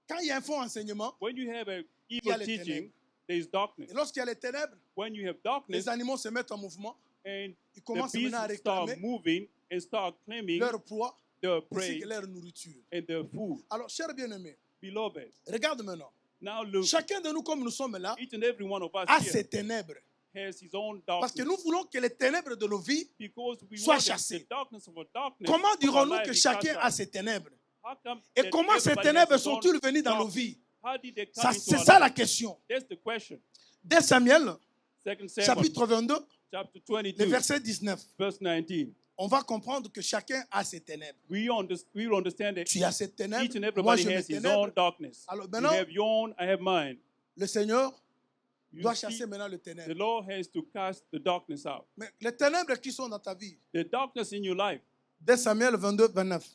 Quand il y a un faux enseignement, When you have a il y a evil les teaching, ténèbres. there is darkness. Et lorsqu'il y a les ténèbres, When you have darkness les animaux se mettent en mouvement. and Ils the commencent maintenant à beasts start réclamer moving and start claiming leur proie the ainsi prey que leur nourriture. and the food. Alors, chers bien-aimés, Beloved, regarde maintenant. now look, Chacun de nous, comme nous sommes là, each and every one of us a here ses ténèbres. has his own Parce que darkness. nous voulons que les ténèbres de nos vies, Because we soient want that chassés. the darkness of our darkness comment of our dirons-nous life que be chacun cast a out. ses ténèbres? How come Et that comment ces everybody has ténèbres his own sont-ils venues dans nos darkness? vies? How did they come Ça, into c'est our ça la life? question. That's the question. Dès Samuel, 2 Samuel, chapitre 22, chapter le 22, verset 19, verse 19. on va comprendre que chacun a ses ténèbres. We will understand that Tu as ses ténèbres, each and moi everybody j'ai mes has his own ténèbres. darkness. Alors You maintenant, have your own, I have mine. le Seigneur You doit see, chasser maintenant le the ténèbre. Lord has to cast the darkness out. Mais les ténèbres qui sont dans ta vie, The darkness in your life. dès Samuel 22, 29.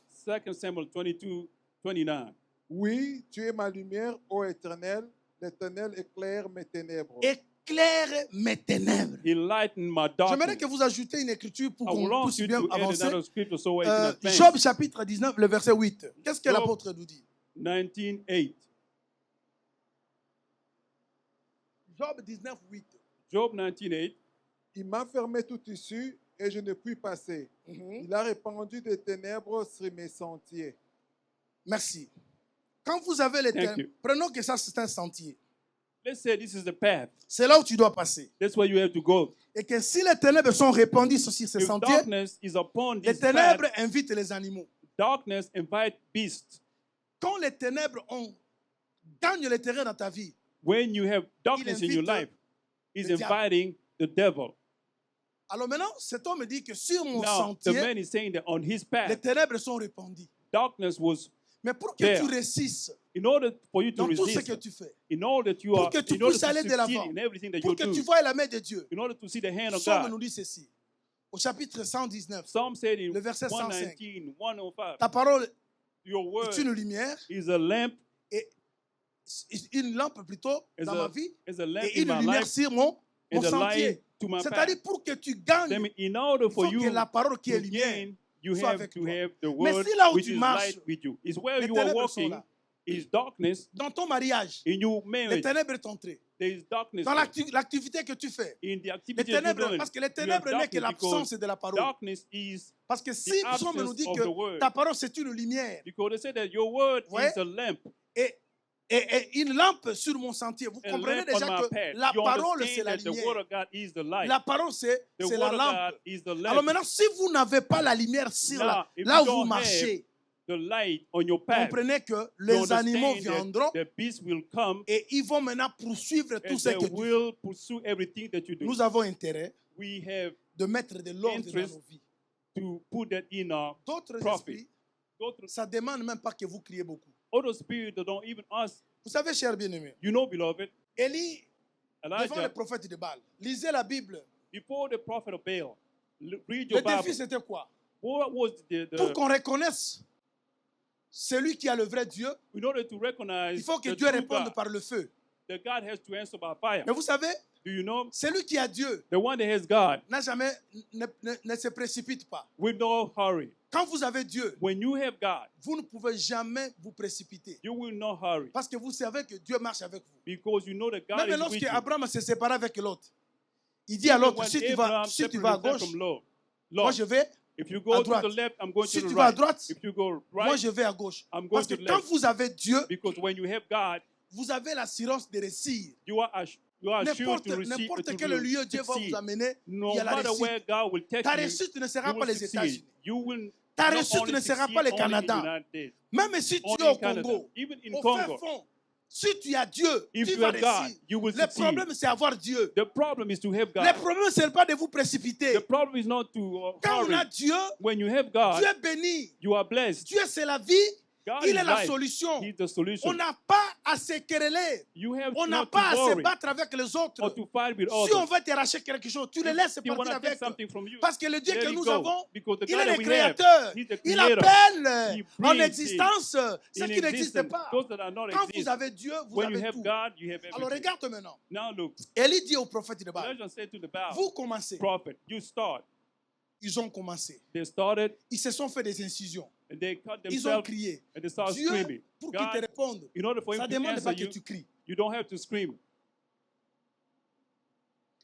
2 Samuel 22, 29. Oui, tu es ma lumière, ô Éternel. L'Éternel éclaire mes ténèbres. Éclaire mes ténèbres. He lightened my J'aimerais darkness. que vous ajoutez une écriture pour I would qu'on want puisse you bien to add avancer. another scripture so we can advance. Job chapitre 19, le verset 8. Qu'est-ce que Job. l'apôtre nous dit? 19:8. Job 19:8. Job 19:8. Il m'a fermé toute issue et je ne puis passer. Mhm. Il a répandu des ténèbres sur mes sentiers. Merci. Quand vous avez les Thank ténèbres, you. prenons que ça c'est un sentier. Let's say this is the path. C'est là où tu dois passer. That's where you have to go. Et que si les ténèbres sont répandues sur ces If sentiers, darkness is upon les this path, ténèbres invitent les animaux. darkness invite beasts. Quand les ténèbres gagnent le terrain dans ta vie, When you have darkness in your invite life, is le diable. inviting the devil. alors maintenant, cet homme me dit que sur mon Now, the sentier, man is saying that on his les path, ténèbres sont répandues. darkness was Mais pour que There. tu réussisses in order for you to dans tout ce resist, que tu fais, in order that you pour are, que tu in order puisses to aller de succeed l'avant, in everything that pour you que do, tu vois la main de Dieu, in order to see the hand of Psaume God. nous dit ceci. Au chapitre 119, Psalm said in Le verset 105. 119, 105, ta parole your word est une lumière, is a lamp, et une lampe plutôt is dans ma vie, is a lamp et in une my lumière life, sur mon and a sentier. light to my path. C'est-à-dire pour que tu gagnes, Then in order il for faut you que la parole qui est to lumière, gain, you soit have avec to toi. have the Mais word si là où which tu is marches, light with you. Is where les you are ténèbres sont walking là. is darkness. Dans ton mariage, In your les marriage, ténèbres sont entrées. there is darkness Dans there. l'activité que tu fais, In the les activity that you're ténèbres, doing, parce que les you have ténèbres n'est que darkness l'absence because de la parole. darkness is Parce que si the Psaume nous dit absence que of the word. ta parole c'est une lumière, because they say that your word Ouais. is a lamp. et une lampe sur mon sentier, vous A comprenez lamp on déjà my que path. la You parole understand c'est la that the word lumière. of God is the light. La parole c'est The la word of lampe. God is the lamp. Alors maintenant, si vous n'avez pas la lumière sur Now, if là you où vous don't marchez, the light on your path, comprenez que you les animaux understand viendront that the beast will come et ils vont maintenant poursuivre tout and ce they que tu fais. will pursue everything that you do. Nous avons intérêt We have de mettre de l'ordre dans interest nos vies. to put that in our D'autres profit. esprits, D'autres ça ne demande même pas que vous criez beaucoup. other spirits that don't even ask. Vous savez, chers bien-aimés, You know, beloved, Élie, devant le Elijah, prophète de Baal, lisez la Bible. before the prophet of Baal, read Le your défi, Bible. c'était quoi? What was Pour qu'on reconnaisse celui qui a le vrai Dieu, in order to recognize il faut que the Dieu true réponde God, par le feu. that God has to answer by fire. Mais vous savez, Do you know? celui qui a Dieu The one that has God n'a jamais, ne se précipite pas. with no hurry. Quand vous avez Dieu, When you have God, vous ne pouvez jamais vous précipiter. you will not hurry Parce que vous savez que Dieu marche avec vous. because you know that God Même is with lorsque you. Abraham s'est séparé avec l'autre, il dit à Even l'autre, when si tu Abraham vas à separated gauche, from Lord, moi Lord, je vais. if you à go to droite. the left, I'm going Si to tu the vas à right. droite, If you go moi right, je vais à gauche. I'm going Parce que to the quand left. vous avez Dieu, Because when you have God, vous avez l'assurance de réussir. you are assured to receive and N'importe to quel lieu Dieu va succeed. vous amener, No il y a la matter where réussite. God will take Ta you, réussite ne you sera pas will les succeed. États-Unis. You will Ta not réussite only ne sera succeed pas le only in the Canada. United States, Même si tu es only au in Canada, Congo, even in au fin Congo. fond, si tu as Dieu, If tu you vas have God, réussir. you will Le succeed. problème, c'est avoir Dieu. The problem is to have Le God. problème, ce n'est pas de vous précipiter. The problem is not to Quand on a hurry. Dieu, When you have God, Dieu est béni. you are blessed. Dieu, c'est la vie. God Il is est la life. solution. He's the solution. On n'a pas à se quereller. You have On n'a not pas à to se worry battre avec les autres. or to fight with Si on others. veut t'arracher quelque chose, tu le laisses They want partir to take avec. something from you. Parce que le Dieu Let que it nous go. avons, Because the il God est that le we have, créateur. He's the Il creator. appelle He en brings existence ce in qui n'existe existence pas. those that are not Quand vous exist. avez Dieu, vous When you avez have tout. God, you have Alors everything. regarde maintenant. Now look, Élie dit au prophète de Baal, Elijah said to the Baal vous commencez. prophet, you start. Ils ont commencé. They started Ils se sont fait des incisions. and they cut Ils ont themselves crié. and they started Dieu, screaming. pour qu'il te God, réponde, in order for ça him ne to demande answer pas que you, tu cries. you don't have to scream.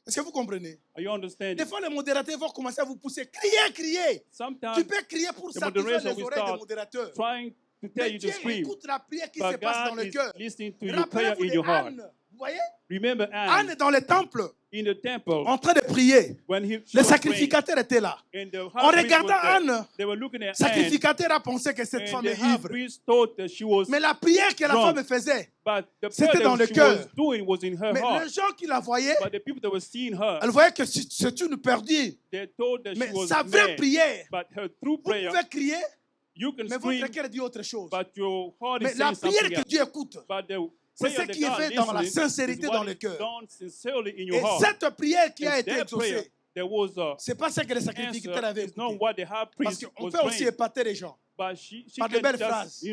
Est-ce que vous comprenez? Are you understanding? Des fois, les modérateurs vont commencer à vous pousser. Criez, criez. Tu Sometimes peux crier pour the satisfaire moderation les will oreilles des start modérateurs. trying to tell Mais you Dieu to scream, écoute la prière qui se but passe dans God le is cœur. listening to your prayer Rappelez-vous in de your heart. Anne. Vous voyez? Remember Anne Anne dans le temple, in the temple en train de prier. when she Les was praying, sacrificateurs étaient là. and the En high priest regardant was there. Anne, They were looking at le Anne, sacrificateur a pensé que cette and femme the est high ivre. priest thought that she was Mais la prière que la drunk. femme faisait, But the C'était prayer dans that le she cœur. was doing was in her mais heart. les gens qui la voyaient, But the people that were seeing her, elle voyait que c'est une perdue. they thought that Mais she was sa vraie mad. prière, But her true vous prayer, pouvez crier, you can mais scream, votre cœur dit autre chose. but your heart Mais is la saying prière something que else. Dieu écoute, But the c'est prayer ce that qui est God fait dans la listening sincérité is dans what le is cœur. done sincerely in Et your heart. cette prière qui a And été that prayer, exaucée, there was a c'est pas ce que les sacrificateurs answer. avaient It's not écouté. what the high Parce priest qu'on was peut aussi praying. épater les gens. But she par de can belles just, phrases.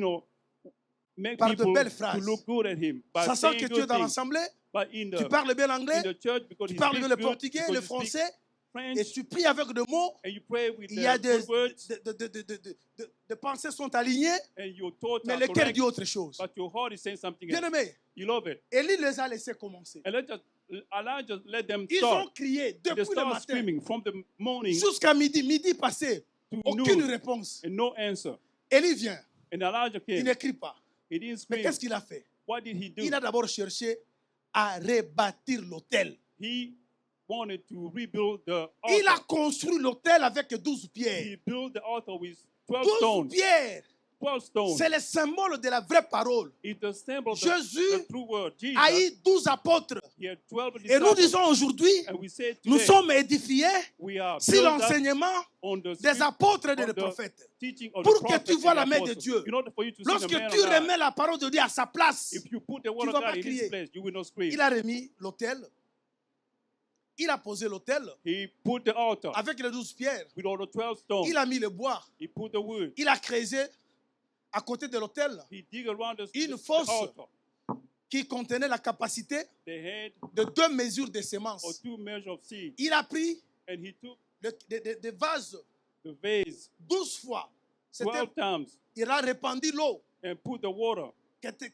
make Par de people belles to phrases. look good at him by Sachant saying que tu good es dans things. l'assemblée, But in tu parles bien in anglais, the church, because tu he parles speaks le good, portugais, because le he speaks français, French et tu pries avec des mots, and you pray with il y a the des good words des pensées sont alignées, and your thoughts mais are le cœur correct, dit autre chose. but your heart is saying something Bien else. aimé, You love it. Élie les a laissés commencer. And Allah just let them Ils ont start. crié They depuis le start matin screaming from the morning jusqu'à midi. Midi passé, to aucune noon réponse. and no answer. Élie vient, And Elijah il came. n'écrit pas. He didn't Mais scream. qu'est-ce qu'il a fait? What did he do? Il a d'abord cherché à rebâtir l'autel. He wanted to rebuild the Il a altar. construit l'autel avec 12 pierres. He built the altar with 12 12 stones. pierres. 12 stones. C'est le symbole de la vraie parole. It's the symbol of Jésus the true word. Jesus, a eu 12 apôtres. he had 12 Et nous disciples. disons aujourd'hui, And we say nous today, sommes édifiés we are sur built up l'enseignement on the des spirit apôtres et of des the prophètes. teaching of Pour the que prophets tu vois and la the main de apostles. Dieu. In order for you to see Lorsque the man tu of God, remets la parole de Dieu à sa place, if you put the word tu of vas God pas in crier. his place, you will not scream. il a remis l'autel. Il a posé l'autel He put the altar avec les 12 pierres. with all the 12 stones. Il a mis le bois. He put the wood. Il a creusé à côté de l'autel He dig around une the fosse altar. qui contenait la capacité They had de 2 mesures de or semences. 2 measures of seed. Il a pris And he took des vases the vase 12 fois. 12 times Il a répandu l'eau and put the water.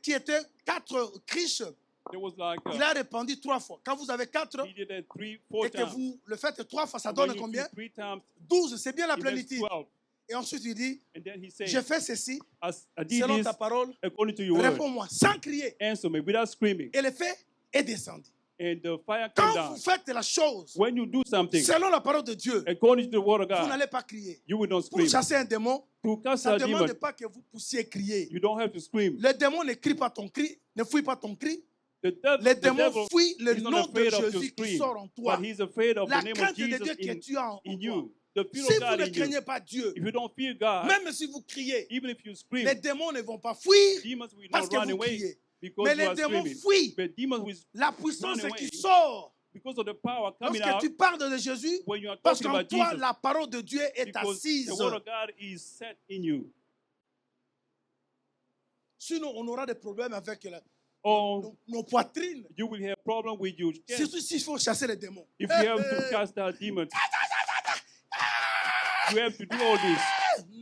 qui était 4 criches. There was like Il a répandu 3 fois. Quand vous avez 4 he did it 3, 4 et que times. vous le faites 3 fois, ça And when donne you combien? do 3 times, 12, c'est bien la it makes plénitude. 12. Et ensuite il dit, And then he said, j'ai fait ceci as I did selon this ta parole, according to your word. réponds-moi sans crier. Answer me without screaming. Et le feu est descendu. And the fire came Quand down. vous faites la chose When you do something selon la parole de Dieu, according to the word of vous God, n'allez pas crier. you will not Pour scream. chasser un démon, To cast ça a ne demande demon, pas que vous puissiez crier. you don't have to scream. Le démon ne crie pas ton cri, ne fuit pas ton cri. The Le démon devil fuit le is not nom de afraid of your Jésus qui scream, sort en toi. but he's afraid of La the name of crainte de Jesus Dieu que tu as en in toi. you. The fear Si of vous God ne in you. craignez pas Dieu, If you don't fear God, même si vous criez, even if you scream, les démons ne vont pas fuir demons will parce not que run vous away criez. because Mais you les are démons screaming. fuient. But demons will, La puissance Run away. qui sort because of the power coming lorsque out, tu parles de Jésus, when you are parce talking qu'en about toi, Jesus, la parole de Dieu est because assise. the word of God is set in you. Sinon, on aura des problèmes avec Or nos poitrines. you will have problem with your chest. Surtout s'il faut chasser les démons. If you have to cast out demons, you have to do all this.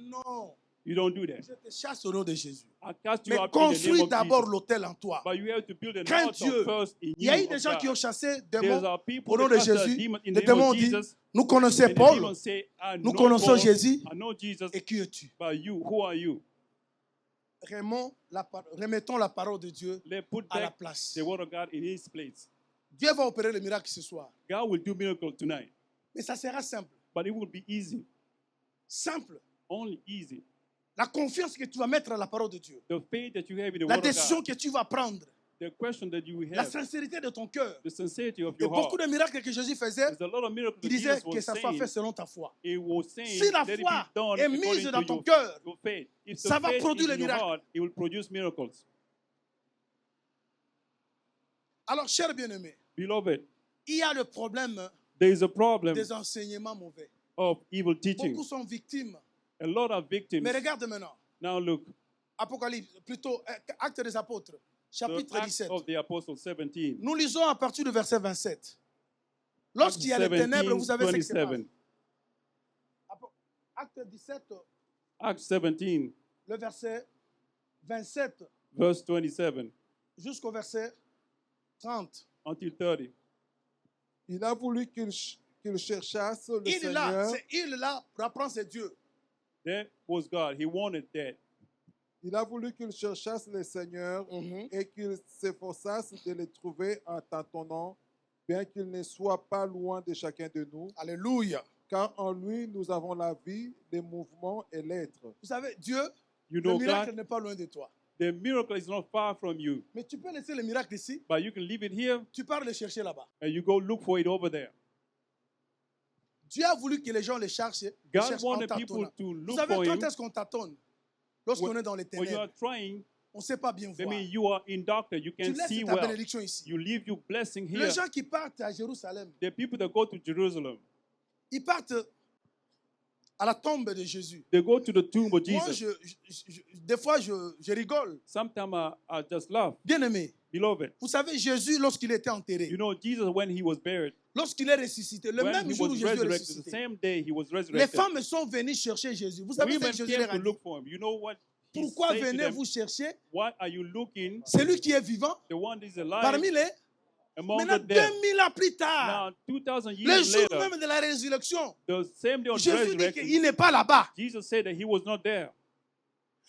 Non, You don't do that. je te chasse au nom de Jésus. I cast you Mais out in the name construis of d'abord Jesus. l'autel en toi. But you have to build an Crains altar Dieu. first in Il y a you eu des of gens God. qui ont chassé des There's démons are people au nom that de cast out Jésus. demons in Les the name démons ont of dit, Jesus. nous connaissons And the Paul, demons say, I nous know connaissons Paul, Jésus. I know Jesus, Et qui es-tu? but you, who are you? Remettons la parole de Dieu Let's put à la back place. the word of God in his place. Dieu va opérer le miracle ce soir. God will do miracles tonight, Mais ça sera simple. but it will be easy, Simple. only easy. La confiance que tu vas mettre à la parole de Dieu. The faith that you have in the La word of décision God, que tu vas prendre. the question that you La have, sincérité de ton cœur. the sincerity of Et your beaucoup heart. de miracles que Jésus faisait, There's a lot of miracles il that disait Jesus que was ça soit fait saying. selon ta foi. He was saying, Si la let it be foi done est according mise to dans ton your, cœur, your faith. If ça the va faith produire is les in your miracles. heart, it will produce miracles. Alors, cher bien-aimé, Beloved, il y a le problème there is a problem des enseignements mauvais. of evil teaching. Beaucoup sont victimes. A lot of victims. Mais regarde maintenant, Now look, Apocalypse, plutôt Actes des Apôtres, the chapitre Acts 17. of the Apostles 17. Nous lisons à partir du verset 27. Lorsqu'il y a les ténèbres, vous savez ce qui se passe. 27. Acte 17, Acts 17, le verset 27 verse 27 jusqu'au verset 30. until 30. Il a voulu qu'ils cherchassent le Il est là, Seigneur. c'est il là pour apprendre c'est Dieu. That was God. He wanted that. Il a voulu qu'ils cherchassent le Seigneur et qu'ils s'efforçassent de les trouver en tâtonnant, bien qu'ils ne soient pas loin de chacun de nous, Alléluia. car en lui nous avons la vie, les mouvements et l'être. Vous savez, Dieu, You le know, miracle God, n'est pas loin de toi. the miracle is not far from you, Mais tu peux laisser le miracle ici, but you can leave it here tu pars le chercher là-bas. and you go look for it over there. Dieu a voulu que les gens le cherchent, God en wanted people tâtonnant. to Vous look savez, for quand him. est-ce qu'on tâtonne? Lorsqu'on est dans les When you are ténèbres, trying, on ne sait pas bien that voir. means you are in darkness. You Tu can laisses see ta well. bénédiction ici. You leave your blessing here. Les gens qui partent à Jérusalem, The people that go to Jerusalem, ils partent à la tombe de Jésus. they go to the tomb of Moi, Jesus. des fois, je rigole. Sometimes I just laugh. Bien aimé, Beloved, vous savez, Jésus, lorsqu'il était enterré, you know, Jesus, when he was buried, lorsqu'il est ressuscité, le When même he jour was où Jésus est resurrected, the ressuscité, same day he was les resurrected, femmes sont venues chercher Jésus. Vous savez ce women que Jésus came leur a to dit? look for him. You know what he Pourquoi said to them? venez-vous chercher Why are you looking? celui qui est vivant The one that is alive parmi les... among Maintenant, the dead. 2000 ans plus tard, Now, 2000 le years jour later, même de la résurrection, the same day of Jésus dit resurrection, qu'il n'est pas là-bas. Jesus said that he was not there.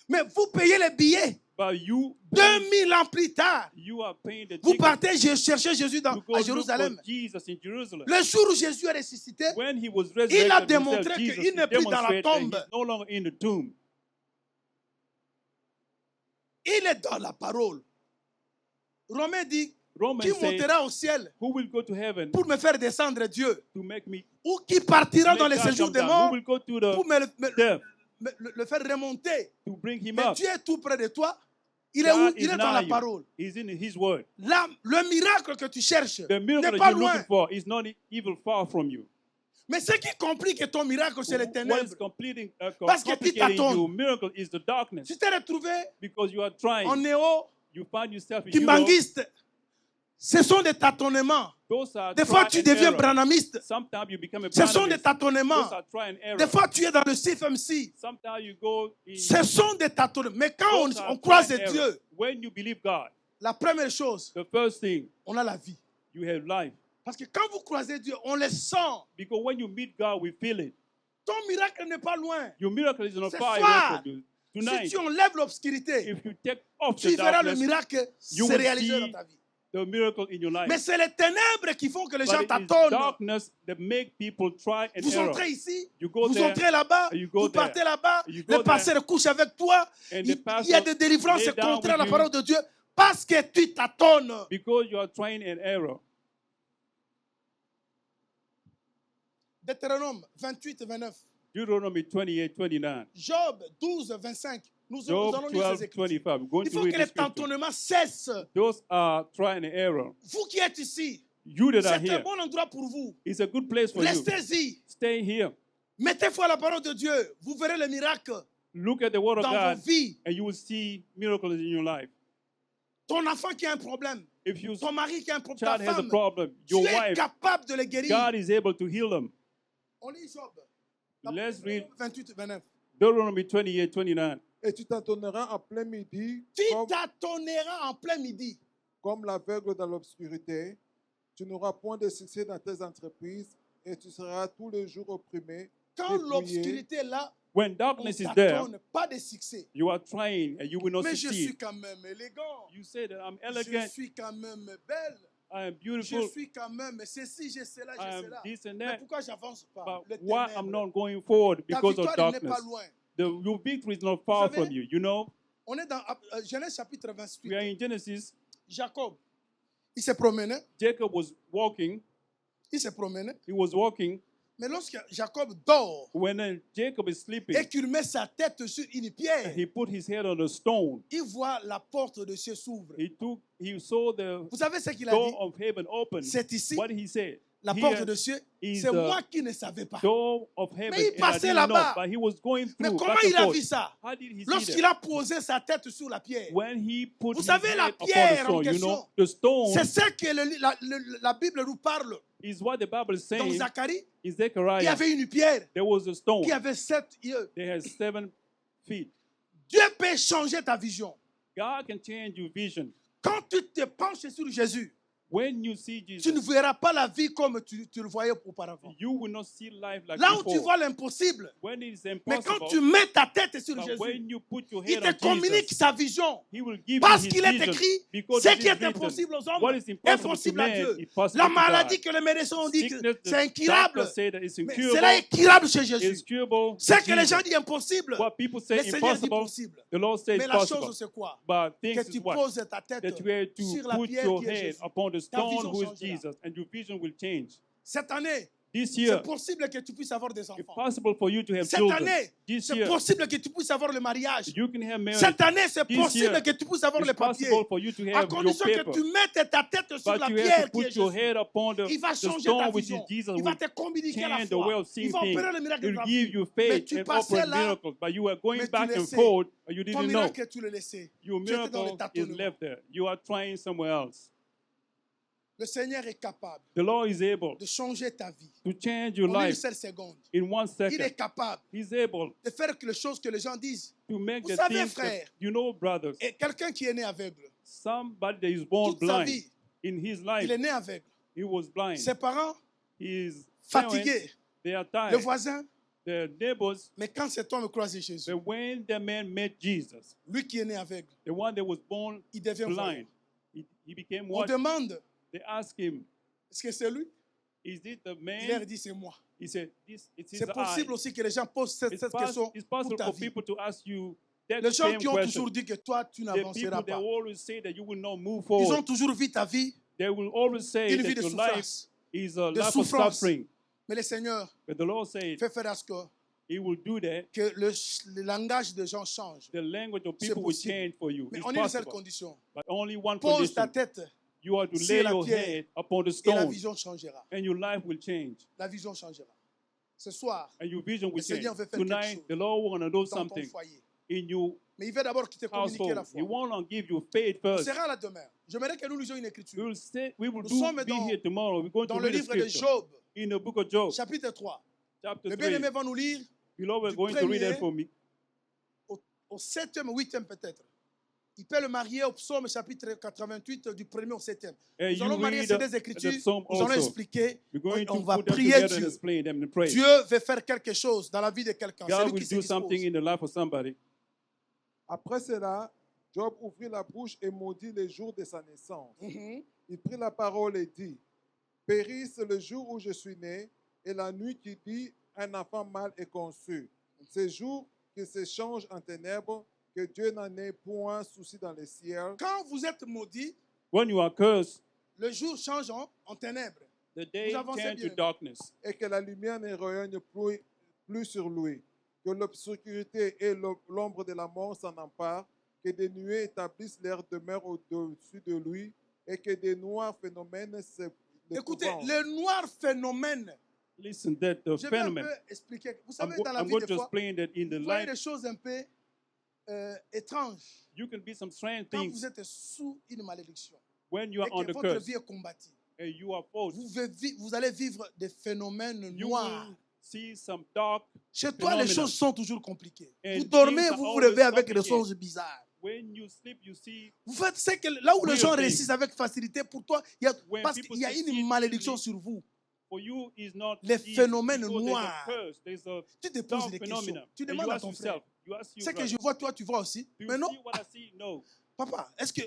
Mais vous payez les billets. But you 2000 ans plus tard, you are paying the vous ticket partez chercher Jésus to go à look Jérusalem. for Jesus in Jerusalem. Le jour où Jésus est ressuscité, When he was il a resurrected himself, démontré Jesus qu'il n'est plus dans la demonstrated that tombe. he's no longer in the tomb. Il est dans la parole. Romain dit, Romans qui say, montera au ciel who will go to heaven pour me faire descendre Dieu? to make me Ou qui partira make dans les God séjours come des down? morts Who will go to the pour death le faire remonter? to bring him Mais up? Dieu est tout près de toi. Il est où? God Il is est dans la nigh you. parole. He's in his word. Là, le miracle que tu cherches The miracle n'est that pas you're loin. looking for is not even far from you. Mais ce qui complique ton miracle, c'est les What ténèbres. is completing, Parce que tu complicating tâtonnes. your miracle is the darkness. Tu t'es retrouvé Because you are trying. en néo, You find yourself in Europe. kimbangiste. Ce sont des tâtonnements. Those are Des fois, try tu and deviens error. branamiste. Sometimes you become a Ce sont des Barnabas. tâtonnements. Those are try and error. Des fois, tu es dans le CFMC. Sometimes you go in. Ce sont des tâtonnements. Mais quand Those are on croise try and error. Dieu, When you believe God, la première chose, the first thing, on a la vie. you have life. Parce que quand vous croisez Dieu, on le sent. Because when you meet God, we feel it. Ton miracle n'est pas loin. Your miracle is not Ce far soir, away from you. Si Tonight, tu enlèves l'obscurité, if you take off tu the verras le darkness, miracle you se will réaliser dans see ta vie. the miracle in your life. Mais c'est les ténèbres qui font que les But gens it is tâtonnent. darkness that make people try and Vous error. entrez ici, You go vous there, entrez là-bas, you go vous partez there, là-bas, you go le pasteur couche avec toi. and Il the y a pastor des délivrances lay down contraires à la with parole de Dieu parce que tu tâtonnes. because you are trying an error. Deutéronome 28, 29. Deuteronomy 28, 29. Job 12, 25. Nous Job allons lire ces 12, écritures. 25. We're going Il to faut read que the les scripture. tâtonnements cessent. Those are try and error. Vous qui êtes ici, You that c'est are un here, bon endroit pour vous. it's a good place for you. Restez-y. Stay here. Mettez foi à la parole de Dieu. Vous verrez le miracle Look at the word of dans God vos vies. and you will see miracles in your life. Ton enfant qui a un problème, If your ton mari qui a un problème, ta child has a femme, problem, tu your es wife, capable de les guérir. God is able to heal them. On lit Job. Let's read 28, 29. Deuteronomy 28, 29. Et tu t'entonneras en plein midi Tu comme, tâtonneras en plein midi. comme l'aveugle dans l'obscurité. Tu n'auras point de succès dans tes entreprises et tu seras tous les jours opprimé. Quand dépouillé. l'obscurité est là, When on darkness is there, tâtonne, pas de succès. you are trying and you will not Mais je suis succeed. quand même élégant. You say that I'm Je elegant, suis quand même belle. I am Je beautiful, suis quand même ceci, j'ai cela, I j'ai am cela. this and Mais that. pourquoi j'avance pas? But Les why ténèbres. I'm not going forward? Ta Because of victoire n'est pas darkness. loin. Your victory is not far savez, from you. You know, On est dans Genèse chapitre we 28. are in Genesis. Jacob, il se promenait, Jacob was walking. il se promenait. He was walking. Mais lorsque Jacob dort When Jacob is sleeping, et qu'il met sa tête sur une pierre, he put his head on a stone. il voit la porte de Dieu s'ouvre. He saw the Vous savez ce qu'il a dit? door of heaven open. C'est ici, What he said? la Here porte de Dieu. is C'est the moi qui ne savais pas. door of heaven. Mais il And I passait didn't know, là-bas. but he was going Mais through. comment back and il a forth. vu ça? How did he see Lorsqu'il that? a posé sa tête sur la pierre. When he put Vous his savez, la head upon pierre the en stone, you question, know, the stone C'est ce que la Bible nous parle. is what the Bible is Dans saying Zacharie, in il y Zechariah. avait une pierre There was a stone. qui avait 7 yeux. They had 7 feet. Dieu peut changer ta vision. God can change your vision. Quand tu te penches sur Jésus, When you see tu ne Jesus, verras pas la vie comme tu le voyais auparavant. you will not see life like Là où tu before. vois l'impossible, When it is mais quand impossible, tu mets ta tête sur but Jésus, when you put your il head te on communique Jesus, sa vision. He will give Parce you qu'il his est vision. écrit, Because ce it qui is est written. impossible aux hommes What is impossible to impossible à man Dieu. is possible La to maladie God. que les médecins ont dit que Sickness, c'est the incurable, doctors say that it's mais incurable. cela est curable chez It's Jésus. curable. Ce to que les gens Jesus. disent impossible, What people say le Seigneur dit impossible, possible. the Lord says Mais la possible. chose, c'est quoi? But things Que is tu what? poses ta tête That you have to sur la put pierre your qui est head Jésus. upon the Ta stone vision who is changera. Jesus, and your vision will change. Cette année, This c'est year, possible que tu puisses avoir des it's enfants. possible for you to have Cette children. année, This c'est year, possible que tu puisses avoir le mariage. you can have marriage. Cette année, c'est This possible year, que tu puisses avoir It's les papiers. possible for you to À have your condition que paper. tu mettes ta tête sur But la you have pierre to qui est put your Jésus. head upon Il va the changer ta stone which is vision. Jesus. Il va Will te communiquer la change the way foi. of Il seeing va things. opérer le miracle It de will ta give vie. you Mais faith tu and passais operate là, miracles. But you are going mais tu back and laissais. forth, but you Ton didn't know. miracle, tu le laissais. Your Tu étais dans le miracle is tâtonnement. left there. You are trying somewhere else. Le Seigneur est capable The Lord is able de changer ta vie to change your en une life seule seconde. in 1 Il est second. capable He's able de faire les choses que les gens disent. to make Vous the savez, things that, frère, you know, brothers, et quelqu'un qui est né aveugle, somebody that is born toute sa blind vie, in his il life, est né aveugle. he was blind. Ses parents, His fatigués, parents, they are le tired. voisin, The neighbors, mais quand cet homme croise Jésus, but when the man met Jesus, lui qui est né aveugle, the one that was born il devient blind, voyant. he became On what? demande, They asked him, est-ce que c'est lui? is it the Il leur man? dit, c'est moi. He said, this it is C'est possible I. aussi que les gens posent cette question It's pour possible ta for vie. people to ask you that Les gens same qui ont question. toujours dit que toi, tu The n'avanceras people they pas. always say that you will not move Ils ont forward. toujours vu ta vie, They will always say une vie that de your life souffrance. is a de life of souffrance. suffering. Mais le Seigneur But the Lord said fait faire à ce que He will do that. le langage des gens change. The language of C'est people will possible. change for you. Mais It's en une seule possible. condition. But only one Pose ta condition. tête You are to sur lay la your pierre head upon the et la stone, vision changera. and your life will change, La vision changera. Ce soir, and your vision will Le change. Seigneur veut faire quelque Tonight, chose the Lord want to do dans ton something foyer. in your Mais il veut d'abord qu'il te communique household. la He foi. want to give you faith On first. sera là demain. J'aimerais que nous lisions une We écriture. will Nous do sommes be dans- here tomorrow. We're going to Dans le read the livre de scripture Job, in the book of Job, chapitre 3. chapter Le 3. bien-aimé va nous lire Beloved, du we're going to read premier that for me. au 7e, 8e peut-être. Il peut le marier au psaume chapitre 88 du 1er au 7e. And Nous you allons marier read ces deux the écritures. psalm Nous allons also. expliquer. We're going On to va put them prier together and Dieu. explain them and pray. Dieu veut faire quelque chose dans la vie de quelqu'un. God Celui will qui se do something dispose. in the life of somebody. Après cela, Job ouvrit la bouche et maudit les jours de sa naissance. Mhm. Il prit la parole et dit, périsse le jour où je suis né et la nuit qui dit, un enfant mâle est conçu. Ces jours qui s'échangent en ténèbres, que Dieu n'en ait point souci dans les cieux. Quand vous êtes maudit, When you are cursed, le jour change en ténèbres. the day Vous avancez turns to bien. darkness, Et que la lumière ne rayonne plus sur lui, que l'obscurité et l'ombre de la mort s'en emparent, que des nuées établissent leur demeure au-dessus de lui, et que des noirs phénomènes se Écoutez, l'épouvantent. le noir phénomène, listen that the je vais un phenomenon. peu expliquer. Vous savez, dans la I'm vie, going des to fois, explain that in the vous voyez life, des choses un peu étranges. you can be some strange Quand things vous êtes sous une malédiction when you et are on que the votre curse vie est combattue, and you are forced. vous allez vivre des phénomènes You noirs. will see some dark. Chez toi, les phenomena. choses sont toujours compliquées. And Vous dormez, things are vous vous always levez avec des complicated. choses bizarres. When you sleep, you see Vous faites ce que là où les Real gens things. réussissent avec facilité, pour toi, il y a, When parce people qu'il y a succeed une malédiction easily, sur vous. for you is not Les easy phénomènes because noirs. There's a curse, there's a Tu te poses dark des questions. phenomenon. Tu And demandes you à ask ton frère. yourself, you ask your Ce que brother, je vois, toi, tu vois aussi. do Mais you non, see what I see? No. papa, est-ce que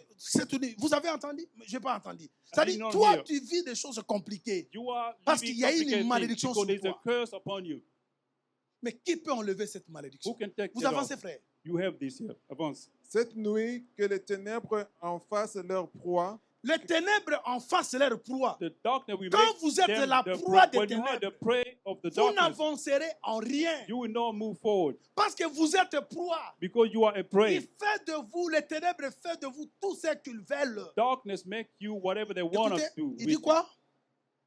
vous avez entendu? Je n'ai pas entendu. I C'est-à-dire, did not toi, hear. tu vis des choses compliquées. You are Parce living qu'il y a une complicated malédiction because sur there's a toi. curse upon you. Mais qui peut enlever cette Who malédiction? can take Vous it off? avancez, frère. You have this here. Avance. Cette nuit, que les ténèbres en fassent leur proie, Les ténèbres en face leur proie. The darkness will Quand make vous êtes them la the proie des when you are the ténèbres, prey of the Vous darkness, n'avancerez en rien. you will not move forward Parce que vous êtes proie. because you are a Il prey. fait de vous, les ténèbres fait de vous tout ce qu'ils veulent. Darkness make you whatever they want Écoutez, us to do. il with dit quoi?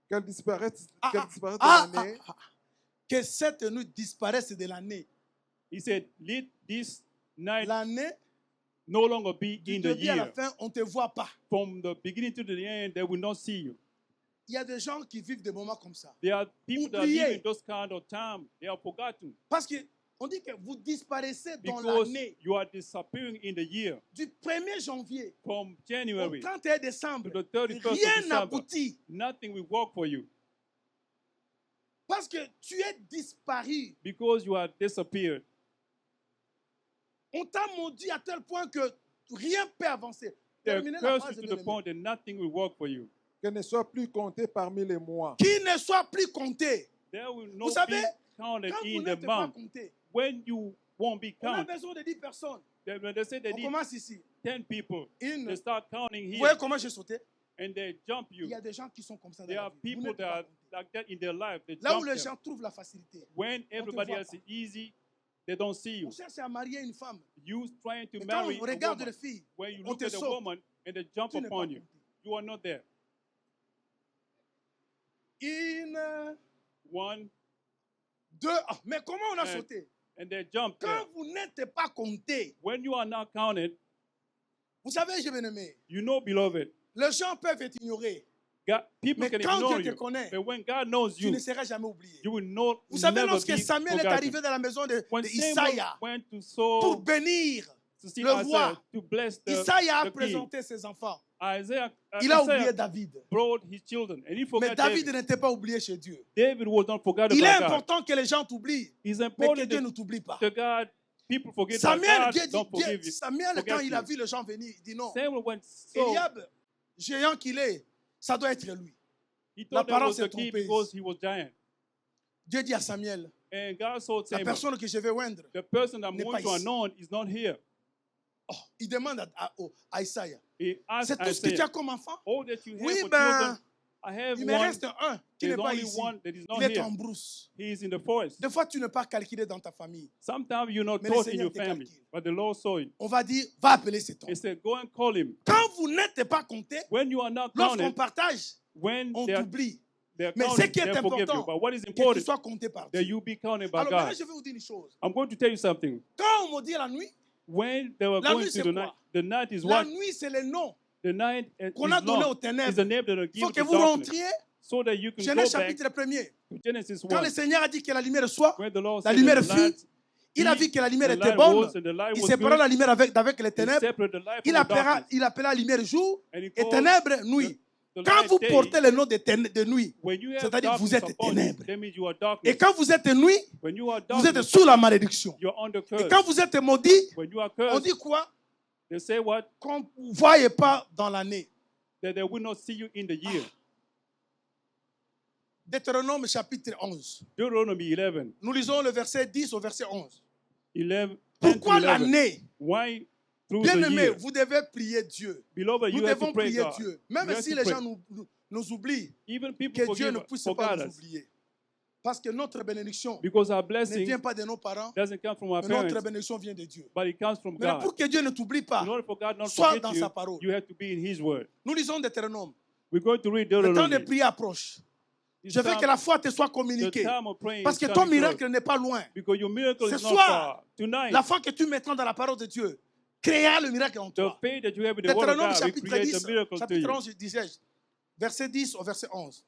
qu'elles disparaissent, Ah, qu'elles ah, disparaissent ah, de l'année, ah, ah. Que cette nuit disparaisse de l'année. you. He said, "Let this night L'année, no longer be du in the début à la year. fin, on ne te voit pas. From the beginning to the end, they will not see you." Il y a des gens qui vivent des moments comme ça. There are people that Oubliés. live in those kind of time. They are forgotten Parce qu'on dit que vous disparaissez dans because l'année. you are disappearing in the year. Du 1er janvier From au January 31 décembre, to the 31st of rien December, n'aboutit. nothing will work for you Parce que tu es disparu. because you are disappeared. On t'a maudit à tel point que rien ne peut avancer. They are Terminez la cursed phrase, to the bien-aimé. point that nothing will work for you. qu'elles ne soient plus comptées parmi les mois. Qui ne soit plus compté. There will Vous not savez, be counted quand vous in the n'êtes pas month. compté, When you won't be on a counted, besoin de 10 personnes. when they say they On need commence ici. 10 people, Une. they start counting Vous here voyez comment j'ai sauté? and they jump Il you. y a des gens qui sont comme ça dans There la are vie. Vous people n'êtes that pas are compté. like that in their life. They Là où jump les them. gens trouvent la facilité. When everybody voit else pas. is easy, they don't see you. On cherche à marier une femme. You trying to Et quand marry on a regarde woman. les filles, When you on look te at a saute. woman and they jump Tu n'es pas upon you, compté. you are not there. Une, One, deux. Ah, mais comment on a And- sauté? and they jump there. Quand vous n'êtes pas compté, When you are not counted, vous savez, j'ai bien aimé, you know, beloved, les gens peuvent être ignorés. People Mais can quand ignore Dieu te you. connaît, But when God knows tu you, ne seras jamais oublié. you will not Vous savez, never lorsque be Samuel est forgotten. arrivé dans la maison When d'Isaïe Samuel went to pour Saul bénir to see le Isaiah roi, to bless Isaïe a the king, présenté ses enfants. Isaiah Il a oublié Isaiah David. brought his children, and he Mais forgot David David. n'était pas oublié chez Dieu. David was not forgotten Il est by God. important que les gens t'oublient, It's mais que important Dieu ne that t'oublie pas. to God, people forget Samuel, that Dieu God dit, don't forgive you. Samuel, forget quand il a you. vu les gens venir, il dit non. Samuel went so Eliab, géant qu'il est, ça doit être lui. he thought that L'apparence was the est king trompeuse. because he was giant. Dieu dit à Samuel, And God told la Samuel, personne que je vais oindre, the person I'm n'est going pas to ici. anoint is not here. oh, il demande à Isaïe, He asked c'est tout ce que tu as Isaiah, comme enfant? all that you have Oui, for ben, children, I have il me one. reste un qui There's n'est pas only ici. one that is not Il est here. en brousse. He is in the forest. Des fois, tu n'es pas calculé dans ta famille. Sometimes you're not Mais le taught in Seigneur your te family, calcule. but the Lord saw it. On va dire, va appeler cet homme. He said, go and call him. Quand vous n'êtes pas compté, When you are not lorsqu'on counted, partage, when on they're t'oublie. Mais Mais ce qui est they forgive you. important, But what is que tu important, sois compté par that Dieu. you be counted by Alors maintenant, God. je vais vous dire une chose. I'm going to tell you something. Quand on me dit la nuit, When they were La going nuit, to c'est the quoi? night, the night is la what? nuit, c'est le nom The night qu'on a is donné aux long. Is the ténèbres. name that are Il faut given que to vous darkness. rentriez. So that you can Genèse go back chapitre 1er. to Genesis Quand 1. le Seigneur a dit que la lumière soit, When the Lord la said lumière that the fut, light, il a vu que la lumière the était light bonne. was and the light Il was sépara good. la lumière avec les He ténèbres. separated the light Il from the appela darkness. la lumière jour And he et called ténèbres nuit. the Quand light vous day. portez le nom de nuit, When you have c'est-à-dire que vous darkness êtes upon you, ténèbres. that means you are darkness. Et quand vous êtes nuit, When you are vous êtes darkness, sous la malédiction. you're under Et curse. quand vous êtes maudit, When you are on cursed, dit quoi? they say what? Qu'on ne voyait pas dans l'année. That they will not see you in the year. Deutéronome chapitre 11. Deuteronomy 11. Nous lisons le verset 10 au verset 11. 10 to Pourquoi 11. l'année? Why through the Bien-aimés, year? vous devez prier Dieu. Beloved, Nous you have devons to pray prier God. Dieu. You Même have si to les pray. gens nous oublient, Even people que Dieu ne forgive, puisse pas forgot nous us. oublier. Parce que notre bénédiction Because our ne blessing vient pas de nos parents, doesn't come from our mais notre parents, bénédiction vient de Dieu. but it comes from Maintenant, God. pour que Dieu ne t'oublie pas, In order for God not to sois forget dans you, sa parole. you have to be in His word. Nous lisons Deutéronome. We're going to read Le temps de Deuteronomy. prier approche. It's Je veux time- que la foi te soit the communiquée. time of praying Parce is que ton coming miracle close. n'est pas loin. Because your miracle Ce is not soir, far. Tonight, La foi que tu mettras dans la parole de Dieu créera le miracle en the toi. faith that you have in the word of Deutéronome God will chapitre create 10, the miracle to chapitre you. 11, disais-je. Verset 10 au verset 11.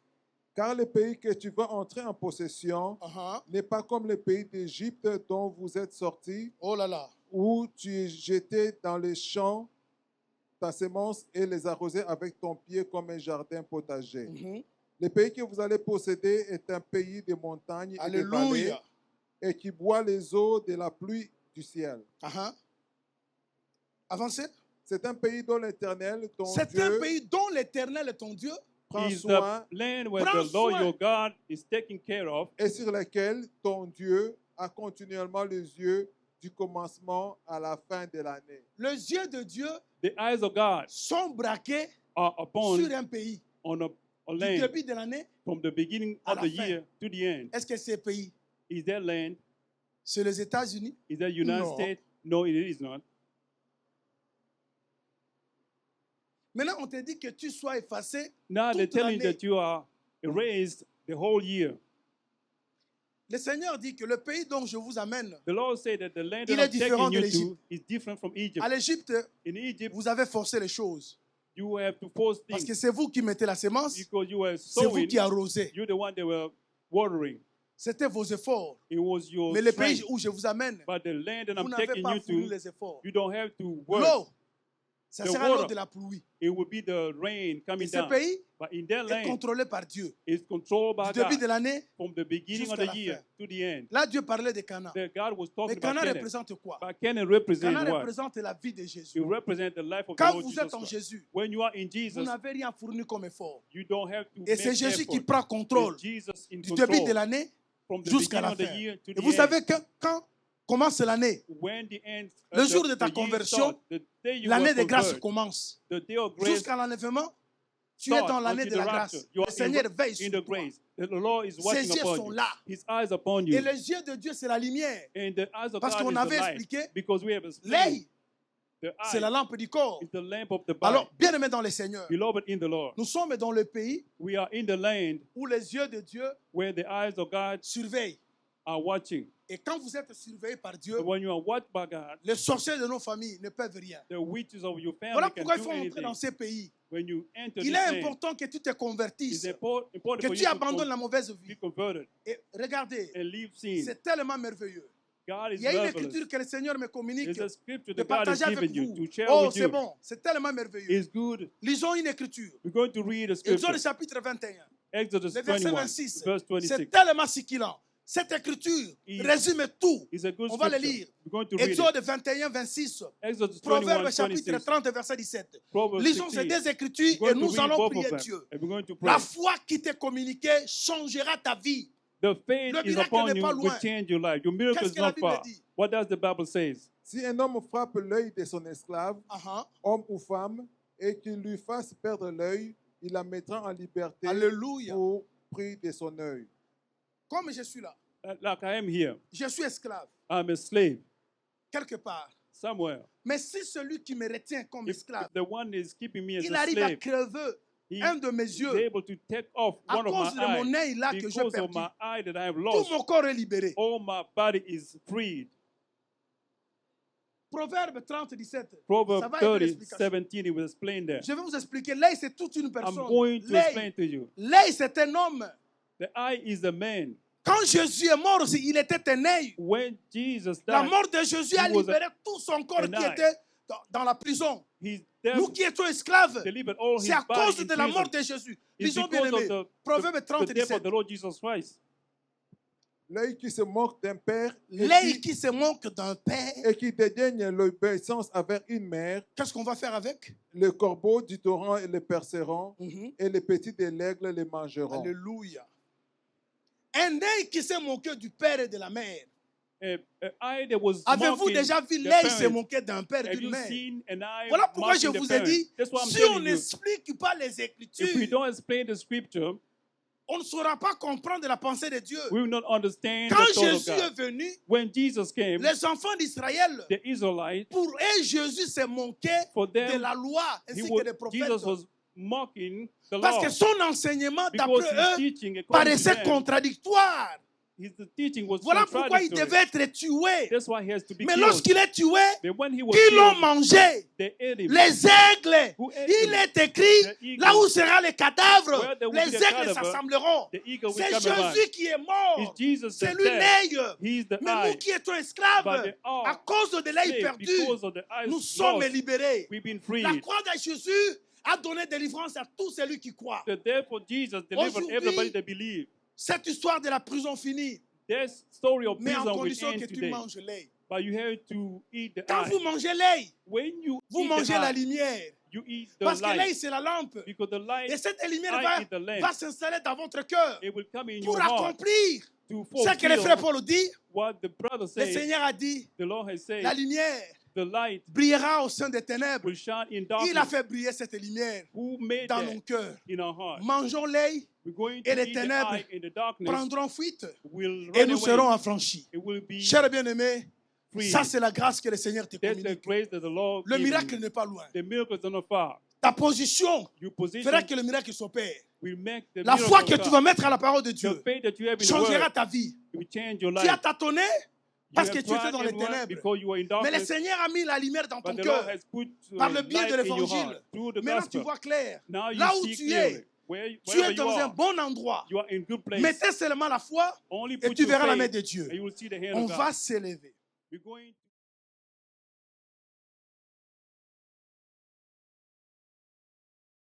Car le pays que tu vas entrer en possession Uh-huh. n'est pas comme le pays d'Égypte dont vous êtes sortis, Oh là là. où tu jetais dans les champs ta semence et les arrosais avec ton pied comme un jardin potager. Mhm. Le pays que vous allez posséder est un pays de montagnes et de vallées Alléluia. et qui boit les eaux de la pluie du ciel. Uh-huh. Avancez. C'est un pays dont l'Éternel, ton C'est Dieu, un pays dont l'Éternel est ton Dieu prend Is soin the land where Prends the Lord soin. your God is taking care of, et sur lequel ton Dieu a continuellement les yeux du commencement à la fin de l'année. Les yeux de Dieu the eyes of God sont braqués are upon sur un pays. on a Du land début de l'année, from the beginning à of la the fin. year to the end. est-ce que ces pays, Is that land? c'est les États-Unis? Is that United No. States? No, it is not. Maintenant, on te dit que tu sois effacé. Now they're toute telling you l'année. that you are erased the whole year. Le Seigneur dit que le pays dont je vous amène, The Lord said that the land Il that est I'm différent taking de you to l'Égypte. is different from Egypt. à l'Égypte, In Egypt, vous avez forcé les choses. you have to force Parce que things c'est vous qui mettez la sémence, because you were c'est vous sowing. qui arrosez. You're the one that were watering. C'était vos efforts. It was your Mais le pays strength. où je vous amène, But the land that vous I'm n'avez taking pas you fourni to, les efforts. you don't have to work. L'eau, ça The sera l'eau water. de la pluie. It will be the rain Et coming ce down. pays But in that est land, contrôlé par Dieu. it's controlled by Du début God de l'année, from the beginning of jusqu'à the la year fin. to the end. là, Dieu parlait de Cana. That God was talking Mais Cana about Canaan. représente quoi? But Canaan represents Cana what? représente la vie de Jésus. It represents the life of the Quand Lord vous Jesus êtes en Christ. Jésus, When you are in vous Jesus, n'avez rien fourni comme effort. you don't have to Et c'est make Jésus effort. qui prend contrôle It's Jesus in du début de control l'année from the jusqu'à beginning la of the fin. year to Et the vous end. savez que quand commence l'année, When the end, Le jour de the ta year conversion, starts, the day you l'année were de grâce converted, commence. the day of grace Jusqu'à l'enlèvement, tu es starts dans l'année until de the la rapture. grâce. You Le are Seigneur veille in sur the toi. grace. The Lord is Ses watching yeux upon sont you. là. His eyes upon you. Et les yeux de Dieu, c'est la lumière. And the eyes of Parce God qu'on is the avait light. expliqué, Because we have explained l'œil, the c'est eye la lampe du corps. is the lamp of the body. Alors, bien aimé dans le Seigneur, Beloved in the Lord, nous sommes dans le pays we are in the land où les yeux de Dieu where the eyes of God surveillent. are watching. Et quand vous êtes surveillé par Dieu, But when you are watched by God, les sorciers de nos familles ne peuvent rien. the witches of your family Voilà can pourquoi il do faut entrer anything. dans ces pays. When you enter Il this est land, important que tu te it's convertisses, important que for tu you abandonnes la to mauvaise be vie. converted Et regardez, and leave sin. c'est tellement merveilleux. God Il is y a une marvelous. écriture que le Seigneur me communique There's a scripture de that God has partager avec given you vous. to share Oh, with c'est you. bon, c'est tellement merveilleux. It's good. Lisons une écriture. We're going to read a scripture. Exode chapitre 21, Exodus le verset 21, 26. verse C'est 26. tellement succulent. Cette écriture résume tout. It's a good On va le scripture. lire. We're going to read it. Exode 21, 26. Exodus 21, Proverbe chapitre 26. 30, verset 17. Proverbs Lisons ces 16. deux écritures We're et going to nous read allons both prier of them. Dieu. And we're going to pray. La foi qui t'est communiquée changera ta vie. The faith Le is miracle upon n'est you pas will loin. change your life. Your miracle Qu'est-ce is que la not Bible far. dit? What does the Bible say? Si un homme frappe l'œil de son esclave, Uh-huh. homme ou femme, et qu'il lui fasse perdre l'œil, il la mettra en liberté Alléluia. pour prix de son œil. Comme je suis là, Like I am here. je suis esclave, I'm a slave quelque part. somewhere. Mais si celui qui me retient comme If esclave, the one is keeping me as il a arrive à slave, crever he un de mes is yeux able to take off à one of cause my de mon eyes œil là que j'ai because of perdu, my eye that I have tout lost. mon corps est libéré. All my body is freed. Proverbe 30, 17. Ça Proverbs va aider 30, l'explication. 17, it was explained there. Je vais vous expliquer. L'œil, c'est toute une I'm personne. going to explain L'œil, to you. l'œil, c'est un homme. The eye is the man. Quand Jésus est mort aussi, il était un œil. When Jesus La died, mort de Jésus a he was libéré tout son corps an qui eye. était dans la prison. his Nous death qui étions esclaves, delivered all his c'est à cause body in de la mort prison. de Jésus. It's Lisons bien because aimé. of Proverbe the 30, death of 17. the Lord Jesus Christ. L'œil qui se moque d'un père L'œil qui se manque d'un père, et qui dédaigne l'obéissance avec une mère, qu'est-ce qu'on va faire avec? le corbeau du torrent et le perceront, Mhm. et les petits de l'aigle les mangeront. Alléluia. Un œil qui s'est moqué du père et de la mère. A eye that was Avez-vous mocking déjà vu the l'œil se parents. moquer d'un père et Have d'une you mère? seen an eye Voilà pourquoi je mocking the vous ai parent? dit, That's what I'm si on telling you. n'explique pas les If we Écritures, don't explain the scripture, on ne saura pas comprendre la pensée de Dieu. we will not understand Quand the thought of Jésus est God. venu, When Jesus came, les enfants d'Israël, the Israelites, pour eux, Jésus s'est moqué for de them, la loi ainsi que des prophètes. Jesus was mocking the Parce law que son enseignement, because d'après his eux, teaching, according to paraissait them, contradictoire. his teaching was Voilà pourquoi il contradictory. devait être tué. That's why he has to be Mais killed. lorsqu'il est tué, But when he was qui l'ont killed, mangé? they ate him. Les aigles. Who ate Il him? est écrit, The eagle. là où sera le cadavre, Where there will les be the aigles cadaver, s'assembleront. The eagle will C'est come around. Jésus qui est mort. It's Jesus C'est the lui dead. l'œil. He's the Mais eye. nous qui étions But esclaves, they are à cause de l'œil slave perdu, because of the eyes nous sommes lost. libérés. We've been La freed. croix de Jésus a donné délivrance à tout celui qui croit. The death of Jesus delivered Aujourd'hui, everybody that believe. Cette histoire de la prison finie, This story of mais en prison will condition que end tu today. manges l'œil. But you have to eat the Quand eye. vous mangez l'œil, When you vous eat mangez the la eye, lumière. you eat the Parce que l'œil, light. c'est la lampe. Because the light, Et cette lumière eye is the lamp. va s'installer dans votre cœur It will come in pour your heart accomplir to ce que le frère fulfill Paul dit. what the brother Le says. Seigneur a dit, The Lord has said, la lumière the light brillera au sein des ténèbres. will shine in Il a darkness. fait briller cette lumière Who made dans that nos cœurs. in our heart? Mangeons l'œil, We're going et to les eat the ténèbres eye in the darkness. prendront fuite Will et run nous away. serons affranchis. It will be Chers bien-aimés, free. ça c'est la grâce que le Seigneur te That's the communique. grace that the Lord Le gives miracle you. n'est pas loin. The miracles are not far. Ta position Your position fera que le miracle s'opère. will make the La miracle foi que come. tu vas mettre à la parole de The Dieu faith that you have in the changera word ta vie. will change your Tu as life. tâtonné You parce have que tu étais tried dans les everywhere ténèbres. because you were in Mais le darkness, Seigneur a mis la lumière dans ton but the Lord cœur has put par le biais light de in your l'évangile. heart through the Maintenant, tu gospel. vois clair. Now you Là où see tu clearly. es, Wherever tu es you dans un are, bon endroit. you are in good place. Mettez seulement la foi Only et put tu your verras la main faith de Dieu. and you will see the hand On of God. va s'élever. We're going